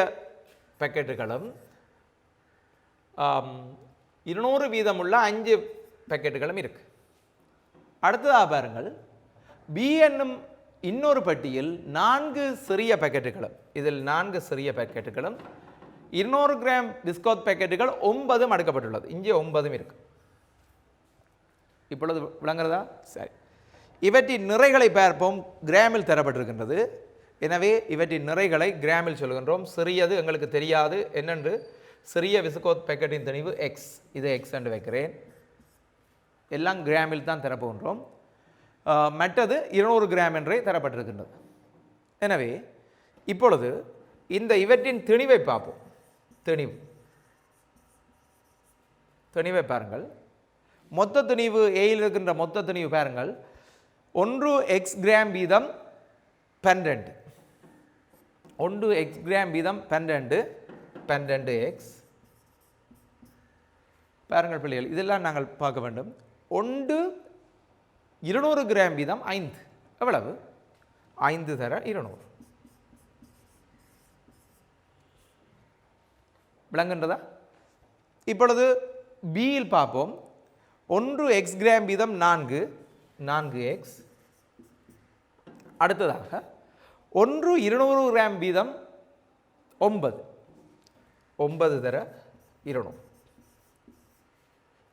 பாக்கெட்டுகளும் 200 வீதமுள்ள 5 பாக்கெட்டுகளும் இருக்கு. அடுத்ததாக பாருங்கள், பி என்னும் இன்னொரு பெட்டியில் 4 சிறிய பாக்கெட்டுகளும், இதில் 4 சிறிய பாக்கெட்டுகளும் 200 கிராம் பிஸ்கோத் பாக்கெட்டுகள் 9 அடுக்கப்பட்டுள்ளது. இங்கே 9 இருக்கு. இப்பொழுது விளங்குறதா? சரி, இவற்றின் நிறைகளை பார்ப்போம். கிராமில் தரப்பட்டிருக்கின்றது. எனவே இவற்றின் நிறைகளை கிராமில் சொல்கின்றோம். சிறியது எங்களுக்கு தெரியாது என்னென்று. சிறிய விஸ்கோத் பாக்கெட்டின் திணிவு எக்ஸ், இது எக்ஸ் என்று வைக்கிறேன். எல்லாம் கிராமில் தான் தரப்போகின்றோம். மற்றது 200 கிராம் என்றே தரப்பட்டிருக்கின்றது. எனவே இப்பொழுது இந்த இவற்றின் திணிவை பார்ப்போம். திணிவை பாருங்கள். மொத்த திணிவு ஏயில் இருக்கின்ற மொத்த திணிவு பாருங்கள், 1 எக்ஸ் கிராம் வீதம் 12, 1 எக்ஸ் கிராம் வீதம் 12 எக்ஸ். பாருங்கள் பிள்ளைகள், இதெல்லாம் நாங்கள் பார்க்க வேண்டும். 1 200 கிராம் வீதம் 5, எவ்வளவு? 5 தர 200. விளங்குன்றதா? இப்பொழுது பியில் பார்ப்போம். 1 எக்ஸ் கிராம் வீதம் 4 எக்ஸ். அடுத்ததாக 1 200 கிராம் வீதம் 9 தர 200.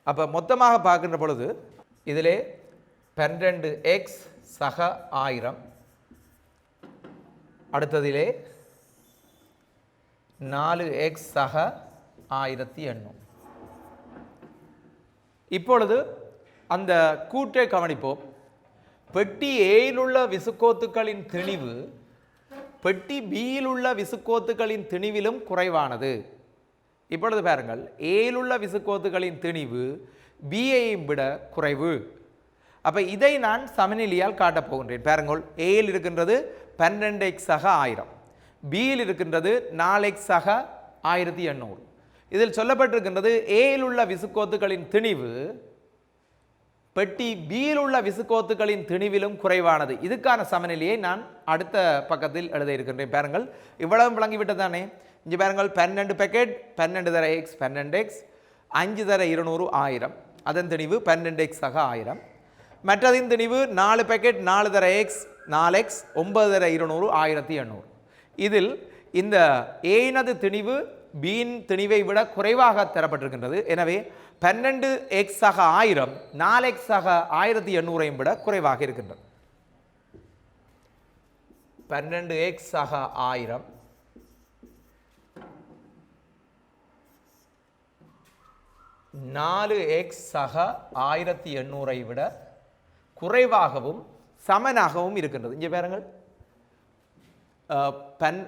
அப்போ மொத்தமாக பார்க்கின்ற பொழுது இதிலே 12 எக்ஸ் சக 1000, அடுத்ததிலே 4 எக்ஸ் சக 1800. இப்பொழுது அந்த கூட்டை கவனிப்போம். பெட்டி ஏயில் உள்ள விசுக்கோத்துக்களின் திணிவு பெட்டி பியில் உள்ள விசுக்கோத்துக்களின் திணிவிலும் குறைவானது. இப்பொழுது பாருங்கள், ஏயில் உள்ள விசுக்கோத்துக்களின் திணிவு பியையும் விட குறைவு. அப்போ இதை நான் சமநிலையால் காட்டப் போகின்றேன். பாருங்கள், ஏயில் இருக்கின்றது 12 எக்ஸ் சக 1000, பியில் இருக்கின்றது 4 எக்ஸ் சக 1800. இதில் சொல்லப்பட்டிருக்கின்றது ஏயில் உள்ள விசுக்கோத்துக்களின் திணிவு பெட்டி பியில் உள்ள விசுக்கோத்துக்களின் திணிவிலும் குறைவானது. இதுக்கான சமநிலையை நான் அடுத்த பக்கத்தில் எழுத இருக்கின்றேன். பாருங்கள், இவ்வளவு விளங்கிவிட்டதானே? இங்கே பாருங்கள், 12 பேக்கெட், 12 தர எக்ஸ் 12 எக்ஸ், 5 தர 200 1000, அதன் திணிவு 12 எக்ஸ் சக 1000. மற்றதின் திணிவு 4 பேக்கெட் 4 தர எக்ஸ் 4x 9 தர 200 1800. இதில் இந்த ஏனது திணிவு பியின் திணிவை விட குறைவாக தரப்பட்டிருக்கின்றது. எனவே 12x ஆக 1000 4x ஆக 1800 விட குறைவாக இருக்கின்றது. 12x ஆக 1000 4x ஆக 1800 விட குறைவாகவும் சமனாகவும் இருக்கின்றது. இங்கே பாருங்கள்,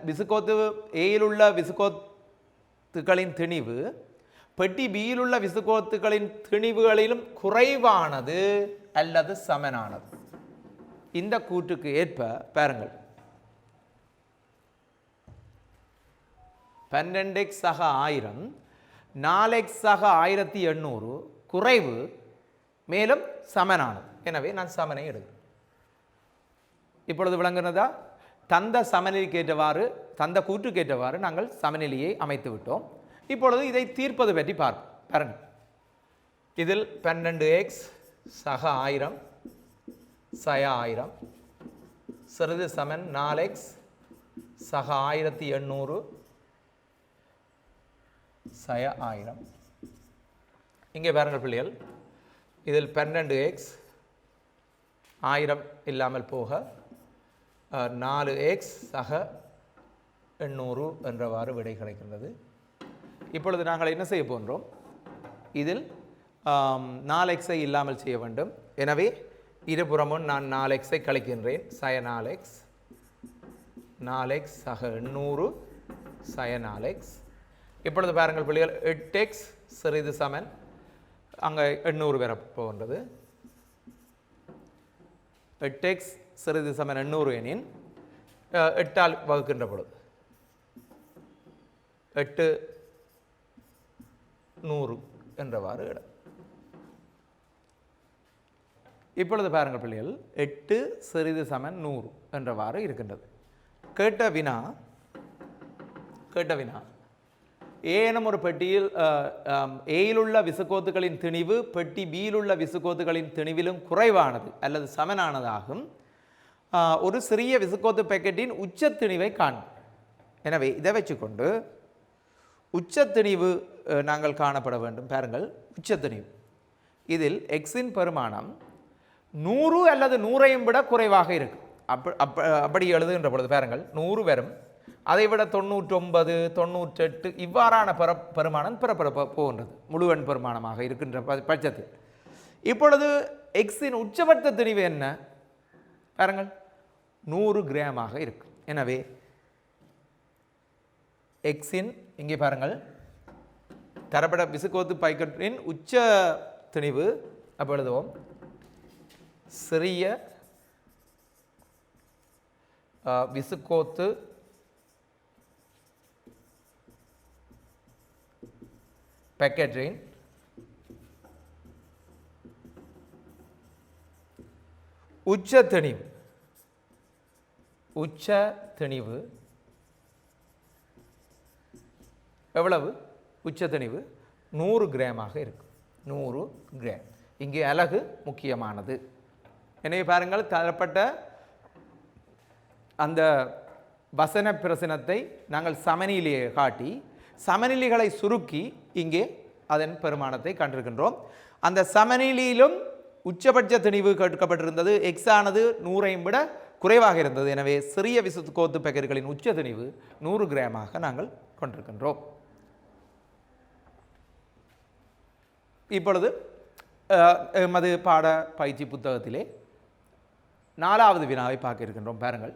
விசுகோத்து ஏயில் உள்ள விசுகோத்துகளின் திணிவு பெட்டி பியில் உள்ள விசுகோத்துகளின் திணிவுகளிலும் குறைவானது அல்லது சமனானது. இந்த கூற்றுக்கு ஏற்ப பாருங்கள், 12x ஆக 1000 4x ஆக 1800 குறைவு மேலும் சமனானது. எனவே நான் சமனை எடுக்கிறேன். இப்பொழுது விளங்குனதா? தந்த சமநிலைக்கேற்றவாறு தந்த கூற்றுக்கேற்றவாறு நாங்கள் சமநிலையை அமைத்து விட்டோம். இப்பொழுது இதை தீர்ப்பது பற்றி பார்ப்போம். பாருங்கள், இதில் 12x சக 1000 சய 1000 சிறிது சமன் 4x சக 1800 சய 1000. இங்கே பாருங்கள் பிள்ளைகள், இதில் 12x 1000 இல்லாமல் போக 4x சக 800 என்றவாறு விடை கிடைக்கின்றது. இப்பொழுது நாங்கள் என்ன செய்ய போன்றோம்? இதில் 4xஐ இல்லாமல் செய்ய வேண்டும். எனவே இருபுறமும் நான் 4xஐ கழிக்கின்றேன். சய 4x 4x சக 800 சய 4x. இப்பொழுது பாருங்கள் பிள்ளைகள், 8x சிறிது சமன் அங்கே 800 பெற போகின்றது. 8x சிறிது சமன் 800 எனின் 8ஆல் வகுக்கின்ற பொழுது 8 100 என்றவாறு இடம். இப்பொழுது பாருங்கள் பிள்ளைகள், 8 சிறிது சமன் 100 என்றவாறு இருக்கின்றது. கேட்ட வினா ஏனும் ஒரு பெட்டியில் ஏயில் உள்ள விசுகோத்துகளின் திணிவு பெட்டி பியில் உள்ள விசுகோத்துகளின் திணிவிலும் குறைவானது அல்லது சமனானதாகும். ஒரு சிறிய விசுகோத்து பேக்கெட்டின் உச்ச திணிவை காணும். எனவே இதை வச்சுக்கொண்டு உச்சத்திணிவு நாங்கள் காணப்பட வேண்டும். பாருங்கள், உச்சத்திணிவு இதில் எக்ஸின் பெருமானம் 100 அல்லது 100ஐயும் விட குறைவாக இருக்கும். அப்படி எழுதுகின்ற பொழுது பாருங்கள், 100 வரும், அதை விட 99 98 இவ்வாறான பெருமானம் பெறப்பட போகின்றது முழுவன் பெருமானமாக இருக்கின்ற பட்சத்தில். இப்பொழுது எக்ஸின் உச்சபட்ச திணிவு என்ன? பாருங்கள், 100 கிராமாக இருக்கும். எனவே எக்ஸின் இங்கே பாருங்கள், தரப்பட விசுகோத்து பைக்கட்டின் உச்ச திணிவு அப்போ எழுதுவோம், சிறிய விசுகோத்து பேக்கெட்டின் உச்ச திணிவு எவ்வளவு? உச்ச திணிவு 100 கிராமாக இருக்கும். 100 கிராம். இங்கே அலகு முக்கியமானது. எனவே பாருங்கள், தரப்பட்ட அந்த வசன பிரசனத்தை நாங்கள் சமநிலையை காட்டி சமநிலைகளை சுருக்கி இங்கே அதன் பெருமானத்தை கண்டிருக்கின்றோம். அந்த சமநிலையிலும் உச்சபட்ச திணிவு கேட்கப்பட்டிருந்தது. எக்ஸ் ஆனது 100ஐயும் விட குறைவாக இருந்தது. எனவே சிறிய விசுகோத்து பேக்கெட்டுகளின் உச்ச திணிவு 100 கிராமாக நாங்கள் கொண்டிருக்கின்றோம். இப்பொழுது எமது பாட பயிற்சி புத்தகத்திலே 4வது வினாவை பார்க்க இருக்கின்றோம். பாருங்கள்,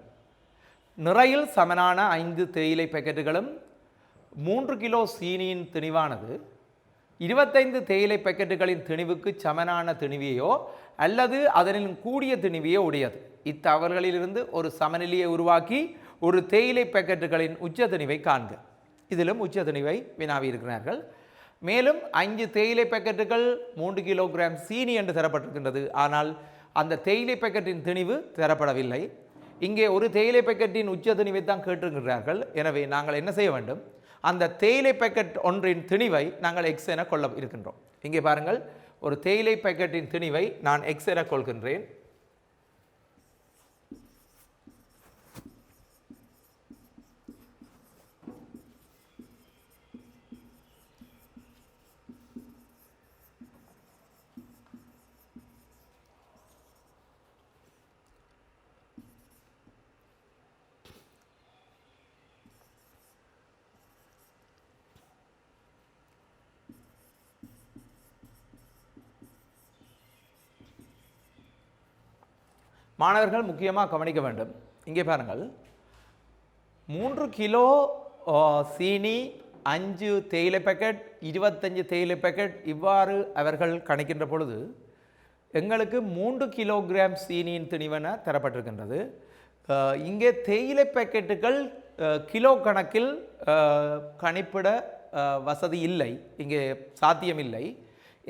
நிறையில் சமனான 5 தேயிலை பேக்கெட்டுகளும் 3 கிலோ சீனியின் திணிவானது 25 தேயிலை பேக்கெட்டுகளின் திணிவுக்கு சமனான திணிவையோ அல்லது அதனிலும் கூடிய திணிவையோ உடையது. இத்தவறுகளிலிருந்து ஒரு சமநிலையை உருவாக்கி ஒரு தேயிலை பேக்கெட்டுகளின் உச்ச திணிவை காண்க. இதிலும் உச்ச திணிவை வினாவி இருக்கிறார்கள். மேலும் 5 தேயிலை பேக்கெட்டுகள் 3 கிலோகிராம் சீனி என்று தரப்பட்டிருக்கின்றது. ஆனால் அந்த தேயிலை பேக்கெட்டின் திணிவு தரப்படவில்லை. இங்கே ஒரு தேயிலை பேக்கெட்டின் உச்ச திணிவை தான் கேட்டிருக்கிறார்கள். எனவே நாங்கள் என்ன செய்ய வேண்டும்? அந்த தேயிலை பேக்கெட் ஒன்றின் திணிவை நாங்கள் எக்ஸ் என கொள்ள இருக்கின்றோம். இங்கே பாருங்கள், ஒரு தேயிலை பாக்கெட்டின் திணிவை நான் எக்ஸ் என கொள்கின்றேன். மாணவர்கள் முக்கியமாக கவனிக்க வேண்டும். இங்கே பாருங்கள், 3 கிலோ சீனி, 5 தேயிலை பேக்கெட், 25 தேயிலை பேக்கெட், இவ்வாறு அவர்கள் கணிக்கின்ற பொழுது எங்களுக்கு 3 கிலோகிராம் சீனியின் திணிவென தரப்பட்டிருக்கின்றது. இங்கே தேயிலை பேக்கெட்டுகள் கிலோ கணக்கில் கணிப்பிட வசதி இல்லை, இங்கே சாத்தியமில்லை.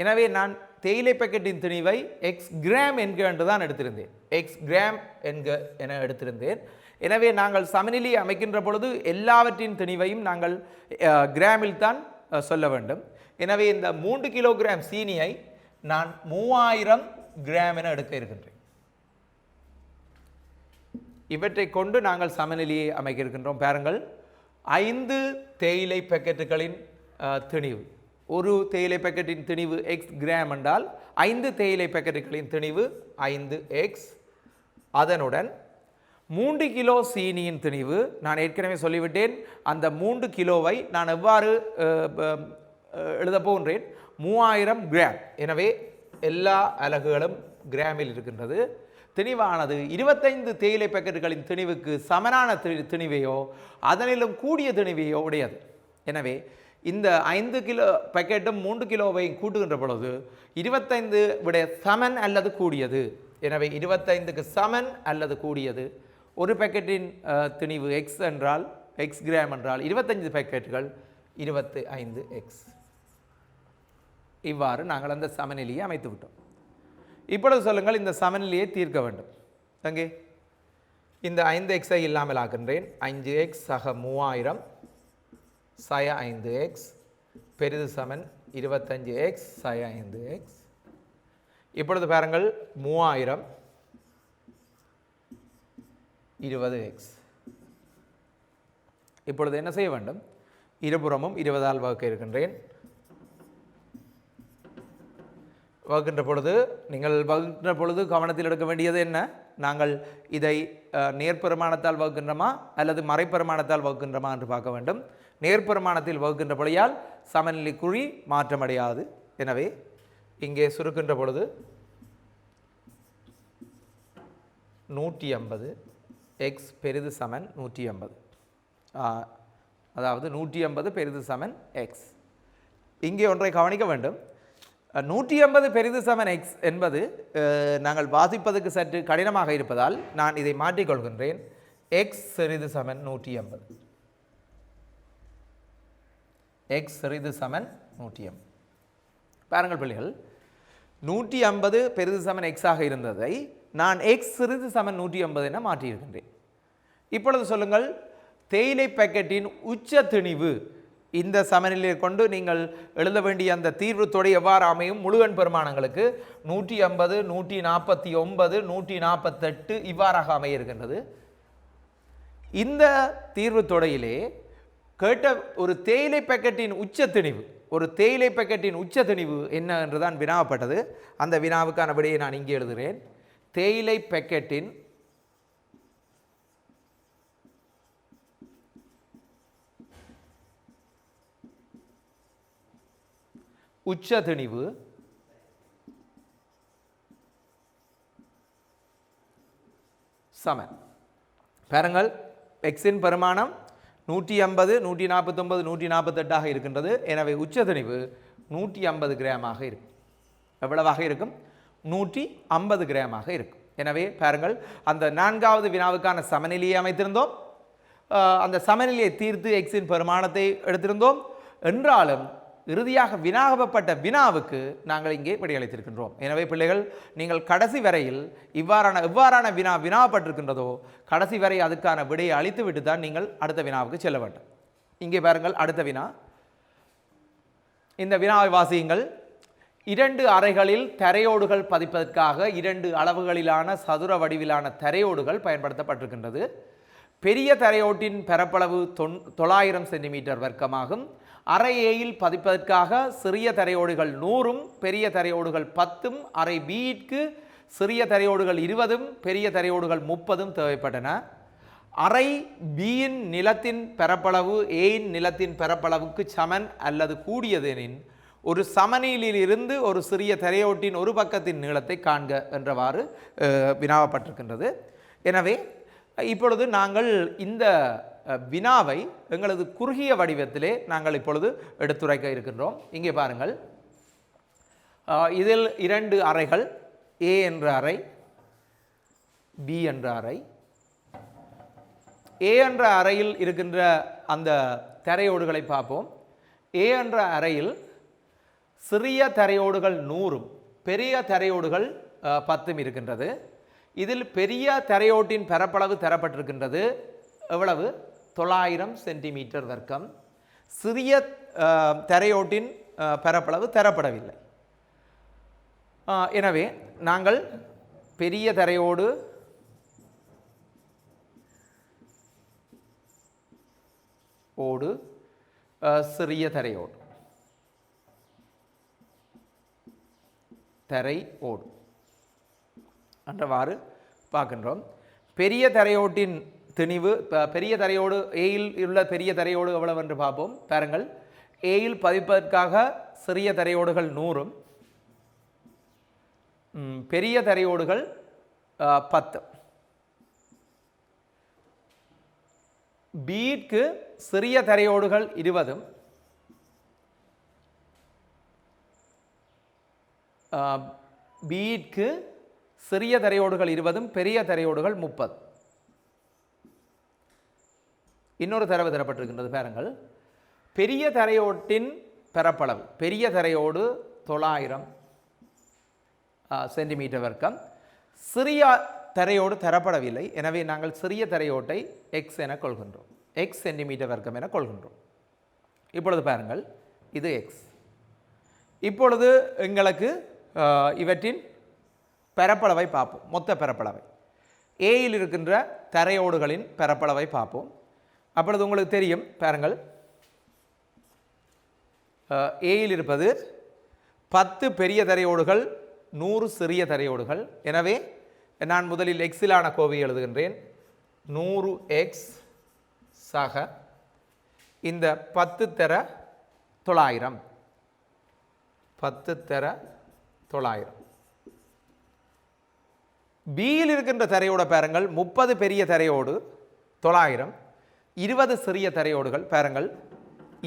எனவே நான் தேயிலை பேக்கெட்டின் திணிவை எக்ஸ் கிராம் என்று தான் எடுத்திருந்தேன், எக்ஸ் கிராம் என எடுத்திருந்தேன். எனவே நாங்கள் சமநிலையை அமைக்கின்ற பொழுது எல்லாவற்றின் திணிவையும் நாங்கள் கிராமில் தான் சொல்ல வேண்டும். எனவே இந்த 3 கிலோகிராம் சீனியை நான் 3000 கிராம் என எடுக்க இருக்கின்றேன். இவற்றை கொண்டு நாங்கள் சமநிலையை அமைக்க இருக்கின்றோம். பாருங்கள், 5 தேயிலை பேக்கெட்டுகளின் திணிவு, ஒரு தேயிலை பேக்கெட்டின் திணிவு எக்ஸ் கிராம் என்றால் 5 தேயிலை பேக்கெட்டுகளின் திணிவு 5x. அதனுடன் 3 கிலோ சீனியின் திணிவு நான் ஏற்கனவே சொல்லிவிட்டேன். அந்த 3 கிலோவை நான் எவ்வாறு எழுத போகின்றேன், 3000 கிராம். எனவே எல்லா அலகுகளும் கிராமில் இருக்கின்றது. திணிவானது 25 தேயிலை பேக்கெட்டுகளின் திணிவுக்கு சமனான திணிவையோ அதனிலும் கூடிய திணிவையோ உடையது. எனவே இந்த 5 கிலோ பேக்கெட்டும் 3 கிலோவையும் கூட்டுகின்ற பொழுது 25 விட சமன் அல்லது கூடியது. எனவே 25க்கு சமன் அல்லது கூடியது. ஒரு பேக்கெட்டின் திணிவு எக்ஸ் என்றால், எக்ஸ் கிராம் என்றால் 25 பேக்கெட்டுகள் 25x. இவ்வாறு நாங்கள் அந்த சமநிலையை அமைத்து விட்டோம். இப்பொழுது சொல்லுங்கள், இந்த சமநிலையை தீர்க்க வேண்டும். அங்கே இந்த 5xஐ இல்லாமல் ஆக்கின்றேன். 5x சக 3000 சய 5x பெரிது சமன் 25x சய 5x. இப்பொழுது பாருங்கள், 3000 20x. இப்பொழுது என்ன செய்ய வேண்டும், இருபுறமும் 20ஆல் வகுக்க இருக்கின்றேன். வகுக்கின்ற பொழுது நீங்கள் வகுக்கின்ற பொழுது கவனத்தில் எடுக்க வேண்டியது என்ன, நாங்கள் இதை நேர்பெருமானத்தால் வகுக்கின்றோமா அல்லது மறைப்பெருமானத்தால் வகுக்கின்றோமா என்று பார்க்க வேண்டும். நேர்பெருமானத்தில் வகுக்கின்ற பொழுதால் சமநிலை குறி மாற்றமடையாது. எனவே இங்கே சுருக்கின்ற பொழுது 150 எக்ஸ் பெரிது சமன் 150, அதாவது 150 பெரிது சமன் எக்ஸ். இங்கே ஒன்றை கவனிக்க வேண்டும், 150 பெரிது சமன் எக்ஸ் என்பது நாங்கள் வாசிப்பதற்கு சற்று கடினமாக இருப்பதால் நான் இதை மாற்றிக்கொள்கின்றேன். எக்ஸ் சிறிது சமன் 150, எக்ஸ் சிறிது சமன் 150. பாருங்கள் பிள்ளைகள், 150 பெரிது சமன் எக்ஸாக இருந்ததை நான் எக்ஸ் சிறிது சமன் 150 என மாற்றியிருக்கின்றேன். இப்பொழுது சொல்லுங்கள், தேயிலை பாக்கெட்டின் உச்ச திணிவு இந்த சமநிலையை கொண்டு நீங்கள் எழுத வேண்டிய அந்த தீர்வு தொடை எவ்வாறு அமையும், முழுவன் பெருமானங்களுக்கு 150 149 148 இவ்வாறாக அமைய இருக்கின்றது. இந்த தீர்வு தொடையிலே கேட்ட ஒரு தேயிலை பாக்கெட்டின் உச்ச திணிவு, ஒரு தேயிலை பாக்கெட்டின் உச்ச திணிவு என்ன என்றுதான் வினாவப்பட்டது. அந்த வினாவுக்கான விடையை நான் இங்கே எழுதுகிறேன். தேயிலை பாக்கெட்டின் உச்ச திணிவு சமன். பாருங்கள், எக்ஸின் பெருமானம் 150 149 148ஆக இருக்கின்றது. எனவே உச்ச திணிவு 150 கிராமாக இருக்கும். எவ்வளவாக இருக்கும், 150 கிராமாக இருக்கும். எனவே பாருங்கள், அந்த 4வது வினாவுக்கான சமநிலையை அமைத்திருந்தோம். அந்த சமநிலையை தீர்த்து எக்ஸின் பெருமானத்தை எடுத்திருந்தோம். என்றாலும் இறுதியாக வினாகப்பட்ட வினாவுக்கு நாங்கள் இங்கே விடையளித்திருக்கின்றோம். எனவே பிள்ளைகள், நீங்கள் கடைசி வரையில் எவ்வாறான வினா வினாப்பட்டிருக்கின்றதோ கடைசி வரை அதுக்கான விடையை அளித்து விட்டு தான் நீங்கள் அடுத்த வினாவுக்கு செல்ல வேண்டும். இங்கே பாருங்கள், அடுத்த வினா. இந்த வினாவை வாசியுங்கள். 2 அறைகளில் தரையோடுகள் பதிப்பதற்காக 2 அளவுகளிலான சதுர வடிவிலான தரையோடுகள் பயன்படுத்தப்பட்டிருக்கின்றது. பெரிய தரையோட்டின் பரப்பளவு 900 சென்டிமீட்டர் வர்க்கமாகும். அறை ஏயில் பதிப்பதற்காக சிறிய தரையோடுகள் 100ம் பெரிய தரையோடுகள் 10ம், அறை பிக்கு சிறிய தரையோடுகள் 20ம் பெரிய தரையோடுகள் 30ம் தேவைப்பட்டன. அறை பியின் நிலத்தின் பரப்பளவு ஏயின் நிலத்தின் பரப்பளவுக்கு சமன் அல்லது கூடியதெனின் ஒரு சமனிலிருந்து ஒரு சிறிய தரையோட்டின் ஒரு பக்கத்தின் நீளத்தை காண்க என்றவாறு வினாவப்பட்டிருக்கின்றது. எனவே இப்பொழுது நாங்கள் இந்த வினாவை எங்களது குறுகிய வடிவத்திலே நாங்கள் இப்பொழுது எடுத்துரைக்க இருக்கின்றோம். இங்கே பாருங்கள், இதில் 2 அறைகள், ஏ என்ற அறை, பி என்ற அறை. ஏ என்ற அறையில் இருக்கின்ற அந்த தரையோடுகளை பார்ப்போம். ஏ என்ற அறையில் சிறிய தரையோடுகள் 100ம் பெரிய தரையோடுகள் 10ம் இருக்கின்றது. இதில் பெரிய தரையோட்டின் பரப்பளவு தரப்பட்டிருக்கின்றது. எவ்வளவு? 900 சென்டிமீட்டர் வர்க்கம். சிறிய தரையோட்டின் பரப்பளவு தரப்படவில்லை. எனவே நாங்கள் பெரிய தரையோடு சிறிய தரையோடு தரை ஓடு என்றவாறு பார்க்கின்றோம். பெரிய தரையோட்டின் திணிவு, பெரிய தரையோடு ஏயில் உள்ள பெரிய தரையோடு எவ்வளவு என்று பார்ப்போம். பாருங்கள், ஏயில் பதிப்பதற்காக சிறிய தரையோடுகள் 100ம் பெரிய தரையோடுகள் 10. பிக்கு சிறிய தரையோடுகள் 20ம் பிக்கு சிறிய தரையோடுகள் 20ம் பெரிய தரையோடுகள் 30. இன்னொரு தரவு தரப்பட்டிருக்கின்றது பாருங்கள். பெரிய தரையோட்டின் பரப்பளவு, பெரிய தரையோடு 900 சென்டிமீட்டர் வர்க்கம். சிறிய தரையோடு தரப்படவில்லை. எனவே நாங்கள் சிறிய தரையோட்டை எக்ஸ் என கொள்கின்றோம், எக்ஸ் சென்டிமீட்டர் வர்க்கம் என கொள்கின்றோம். இப்பொழுது பாருங்கள், இது எக்ஸ். இப்பொழுது எங்களுக்கு இவற்றின் பரப்பளவை பார்ப்போம், மொத்த பரப்பளவை. ஏயில் இருக்கின்ற தரையோடுகளின் பரப்பளவை பார்ப்போம். அப்பொழுது உங்களுக்கு தெரியும் பாருங்கள், ஏயில் இருப்பது 10 பெரிய தரையோடுகள், 100 சிறிய தரையோடுகள். எனவே நான் முதலில் எக்ஸிலான கோவை எழுதுகின்றேன். 100x சக இந்த 10 தர 900, 10 தர 900. பியில் இருக்கின்ற தரையோட பாருங்கள், 30 பெரிய தரையோடு 900, 20 சிறிய தரையோடுகள் பாருங்கள்,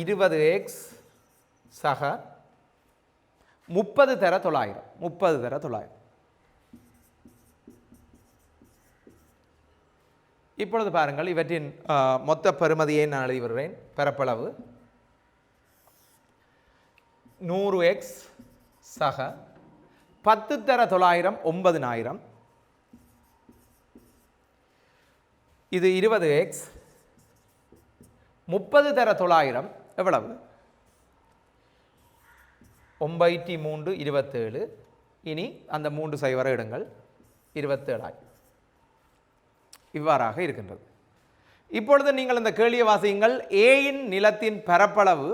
20x சக 30 தர 900, 30 தர 900. இப்பொழுது பாருங்கள், இவற்றின் மொத்த பெறுமதியை நான் எழுதி வருகிறேன். பரப்பளவு 100x சக 10 தர 900 9000. இது 20x 30 தர 900 எவ்வளவு? 93 27. இனி அந்த 3 சைவர இடங்கள் 27,000. இவ்வாறாக இருக்கின்றது. இப்பொழுது நீங்கள் இந்த கேள்வியை வாசியுங்கள். ஏயின் நிலத்தின் பரப்பளவு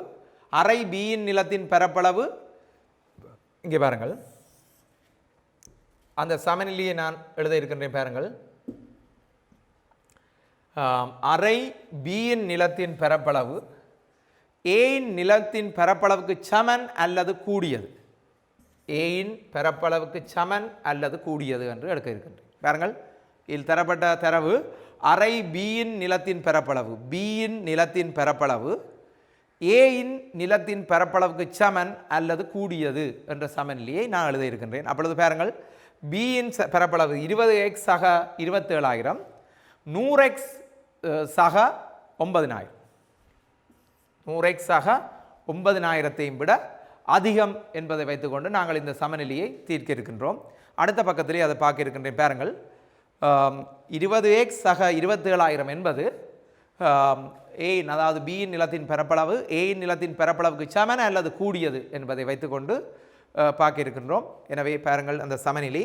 அறை பியின் நிலத்தின் பரப்பளவு. இங்கே பாருங்கள், அந்த சமநிலையை நான் எழுத இருக்கின்றேன் பாருங்கள். அறை பியின் நிலத்தின் பரப்பளவு ஏயின் நிலத்தின் பரப்பளவுக்கு சமன் அல்லது கூடியது. ஏயின் பரப்பளவுக்கு சமன் அல்லது கூடியது என்று எடுக்க இருக்கின்றேன். பாருங்கள், இதில் தரப்பட்ட தரவு அறை பியின் நிலத்தின் பரப்பளவு, பியின் நிலத்தின் பரப்பளவு ஏயின் நிலத்தின் பரப்பளவுக்கு சமன் அல்லது கூடியது என்ற சமநிலையை நான் எழுத இருக்கின்றேன். அப்பொழுது பாருங்கள், பியின் பரப்பளவு 20x சக 27,000, 100x சக 9000, 100x சக 9000 விட அதிகம் என்பதை வைத்துக்கொண்டு நாங்கள் இந்த சமநிலையை தீர்க்க இருக்கின்றோம். அடுத்த பக்கத்திலே அதை பார்க்க இருக்கின்றேன். பாருங்கள், 20x சக 27,000 என்பது ஏயின், அதாவது பியின் நிலத்தின் பரப்பளவு ஏயின் நிலத்தின் பரப்பளவுக்கு சமன் அல்லது கூடியது என்பதை வைத்துக்கொண்டு பார்க்க இருக்கின்றோம். எனவே பாருங்கள் அந்த சமநிலை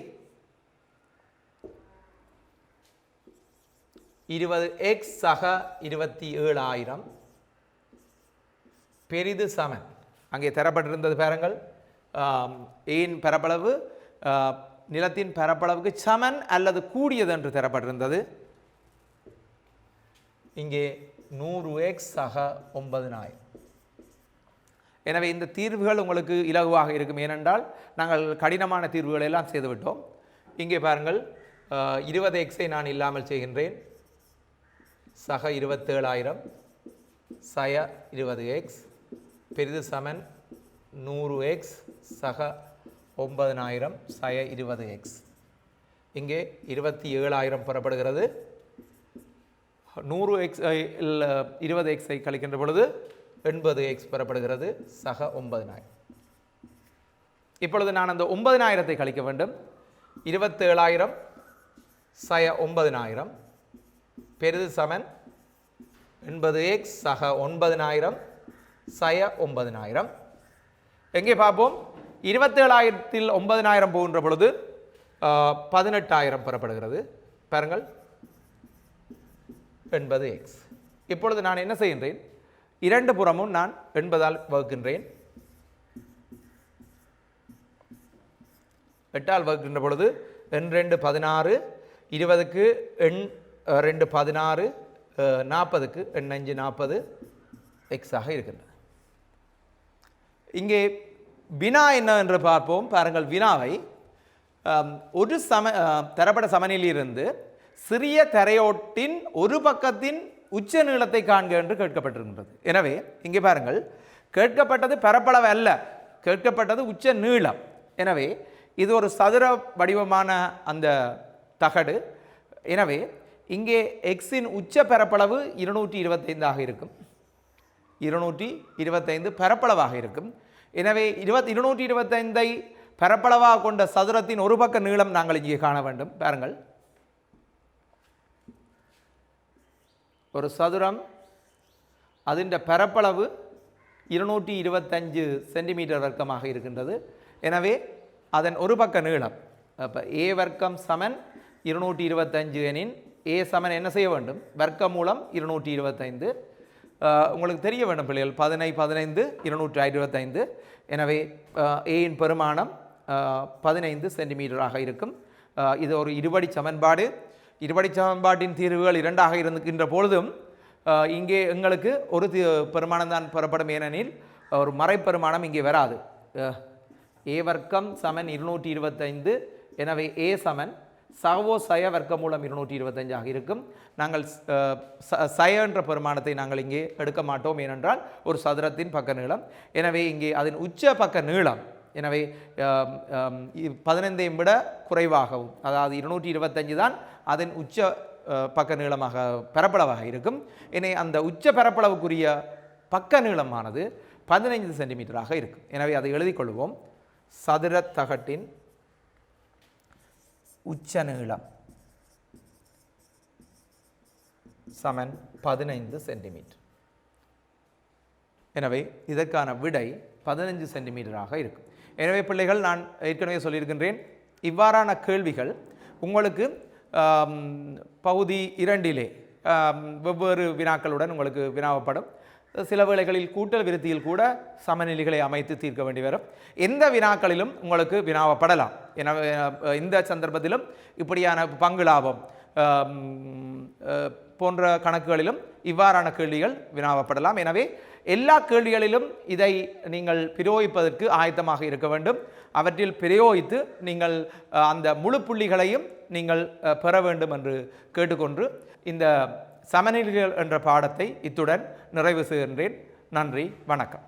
20x சக 27,000 பெரிது சமன். அங்கே தரப்பட்டிருந்தது பாருங்கள், ஏன் பரப்பளவு நிலத்தின் பரப்பளவுக்கு சமன் அல்லது கூடியது என்று தரப்பட்டிருந்தது. இங்கே 100x சக 9,000. எனவே இந்த தீர்வுகள் உங்களுக்கு இலகுவாக இருக்கும். ஏனென்றால் நாங்கள் கடினமான தீர்வுகளை எல்லாம் செய்துவிட்டோம். இங்கே பாருங்கள், 20xஐ நான் இல்லாமல் செய்கின்றேன். சக 27,000 சய 20x பெரிது சமன் 100x சக 9,000 சய 20x. இங்கே 27,000 பெறப்படுகிறது. 100x 20xஐ கழிக்கின்ற பொழுது 80x பெறப்படுகிறது சக 9,000. இப்பொழுது நான் அந்த 9,000ஐ கழிக்க வேண்டும். 27,000 சய 9,000 பெரிது சமன் 80x சக 9,000 சய 9,000. எங்கே பார்ப்போம், 27,000ல் 9,000 போகின்ற பொழுது 18,000 பெறப்படுகிறது. பாருங்கள், 80x. இப்பொழுது நான் என்ன செய்கின்றேன், இரண்டு புறமும் நான் 80ஆல் வகுக்கின்றேன். 8ஆல் வகுக்கின்ற பொழுது 2 16, 20க்கு 2 16, 40க்கு 5 40 x ஆக இருக்கின்றது. இங்கே வினா என்ன என்று பார்ப்போம். பாருங்கள், வினாவை ஒரு தரப்பட சமநிலையிலிருந்து சிறிய தரையோட்டின் ஒரு பக்கத்தின் உச்ச நீளத்தை காண்க என்று கேட்கப்பட்டிருக்கின்றது. எனவே இங்கே பாருங்கள், கேட்கப்பட்டது பரப்பளவு அல்ல, கேட்கப்பட்டது உச்ச நீளம். எனவே இது ஒரு சதுர வடிவமான அந்த தகடு. எனவே இங்கே எக்ஸின் உச்ச பரப்பளவு 225 இருக்கும். 225 பரப்பளவாக இருக்கும். எனவே 225ஐ பரப்பளவாக கொண்ட சதுரத்தின் ஒரு பக்க நீளம் நாங்கள் இங்கே காண வேண்டும். பாருங்கள், ஒரு சதுரம் அதின் பரப்பளவு 225 சென்டிமீட்டர் வர்க்கமாக இருக்கின்றது. எனவே அதன் ஒரு பக்க நீளம் அப்போ ஏ வர்க்கம் சமன் 225 எனின் ஏ சமன் என்ன செய்ய வேண்டும், வர்க்க மூலம் 225. உங்களுக்கு தெரிய வேண்டும் பிள்ளைகள், 15 225. எனவே ஏயின் பெருமானம் 15 சென்டிமீட்டராக இருக்கும். இது ஒரு இருபடி சமன்பாடு. இருபடி சமன்பாட்டின் தீர்வுகள் 2ஆக இருக்கின்ற பொழுதும் இங்கே எங்களுக்கு ஒரு பெருமானம் தான் பெறப்படும். ஏனெனில் ஒரு மறைப்பெருமானம் இங்கே வராது. ஏ வர்க்கம் சமன் 225. எனவே ஏ சமன் சகவோ சய வர்க்க மூலம் 225 இருக்கும். நாங்கள் சய என்ற பெருமானத்தை நாங்கள் இங்கே எடுக்க மாட்டோம். ஏனென்றால் ஒரு சதுரத்தின் பக்க நீளம். எனவே இங்கே அதன் உச்ச பக்க நீளம் எனவே 15ஐ விட குறைவாகவும், அதாவது 225 தான் அதன் உச்ச பக்க நீளமாக பரப்பளவாக இருக்கும். எனவே அந்த உச்ச பரப்பளவுக்குரிய பக்க நீளமானது 15 சென்டிமீட்டராக இருக்கும். எனவே அதை எழுதிக் கொள்வோம். சதுர தகட்டின் உச்ச நீளம் சமன் 15 சென்டிமீட்டர். எனவே இதற்கான விடை 15 சென்டிமீட்டராக இருக்கும். எனவே பிள்ளைகள், நான் ஏற்கனவே சொல்லியிருக்கின்றேன், இவ்வாறான கேள்விகள் உங்களுக்கு பகுதி 2 வெவ்வேறு வினாக்களுடன் உங்களுக்கு வினாவப்படும். சில வேளைகளில் கூட்டல் விருத்தியில் கூட சமநிலைகளை அமைத்து தீர்க்க வேண்டி வரும். எந்த வினாக்களிலும் உங்களுக்கு வினாவப்படலாம். எனவே இந்த சந்தர்ப்பத்திலும் இப்படியான பங்கு லாபம் போன்ற கணக்குகளிலும் இவ்வாறான கேள்விகள் வினாவப்படலாம். எனவே எல்லா கேள்விகளிலும் இதை நீங்கள் பிரயோகிப்பதற்கு ஆயத்தமாக இருக்க வேண்டும். அவற்றில் பிரயோகித்து நீங்கள் அந்த முழு புள்ளிகளையும் நீங்கள் பெற வேண்டும் என்று கேட்டுக்கொண்டு இந்த சமநிலைகள் என்ற பாடத்தை இத்துடன் நிறைவு செய்கின்றேன். நன்றி, வணக்கம்.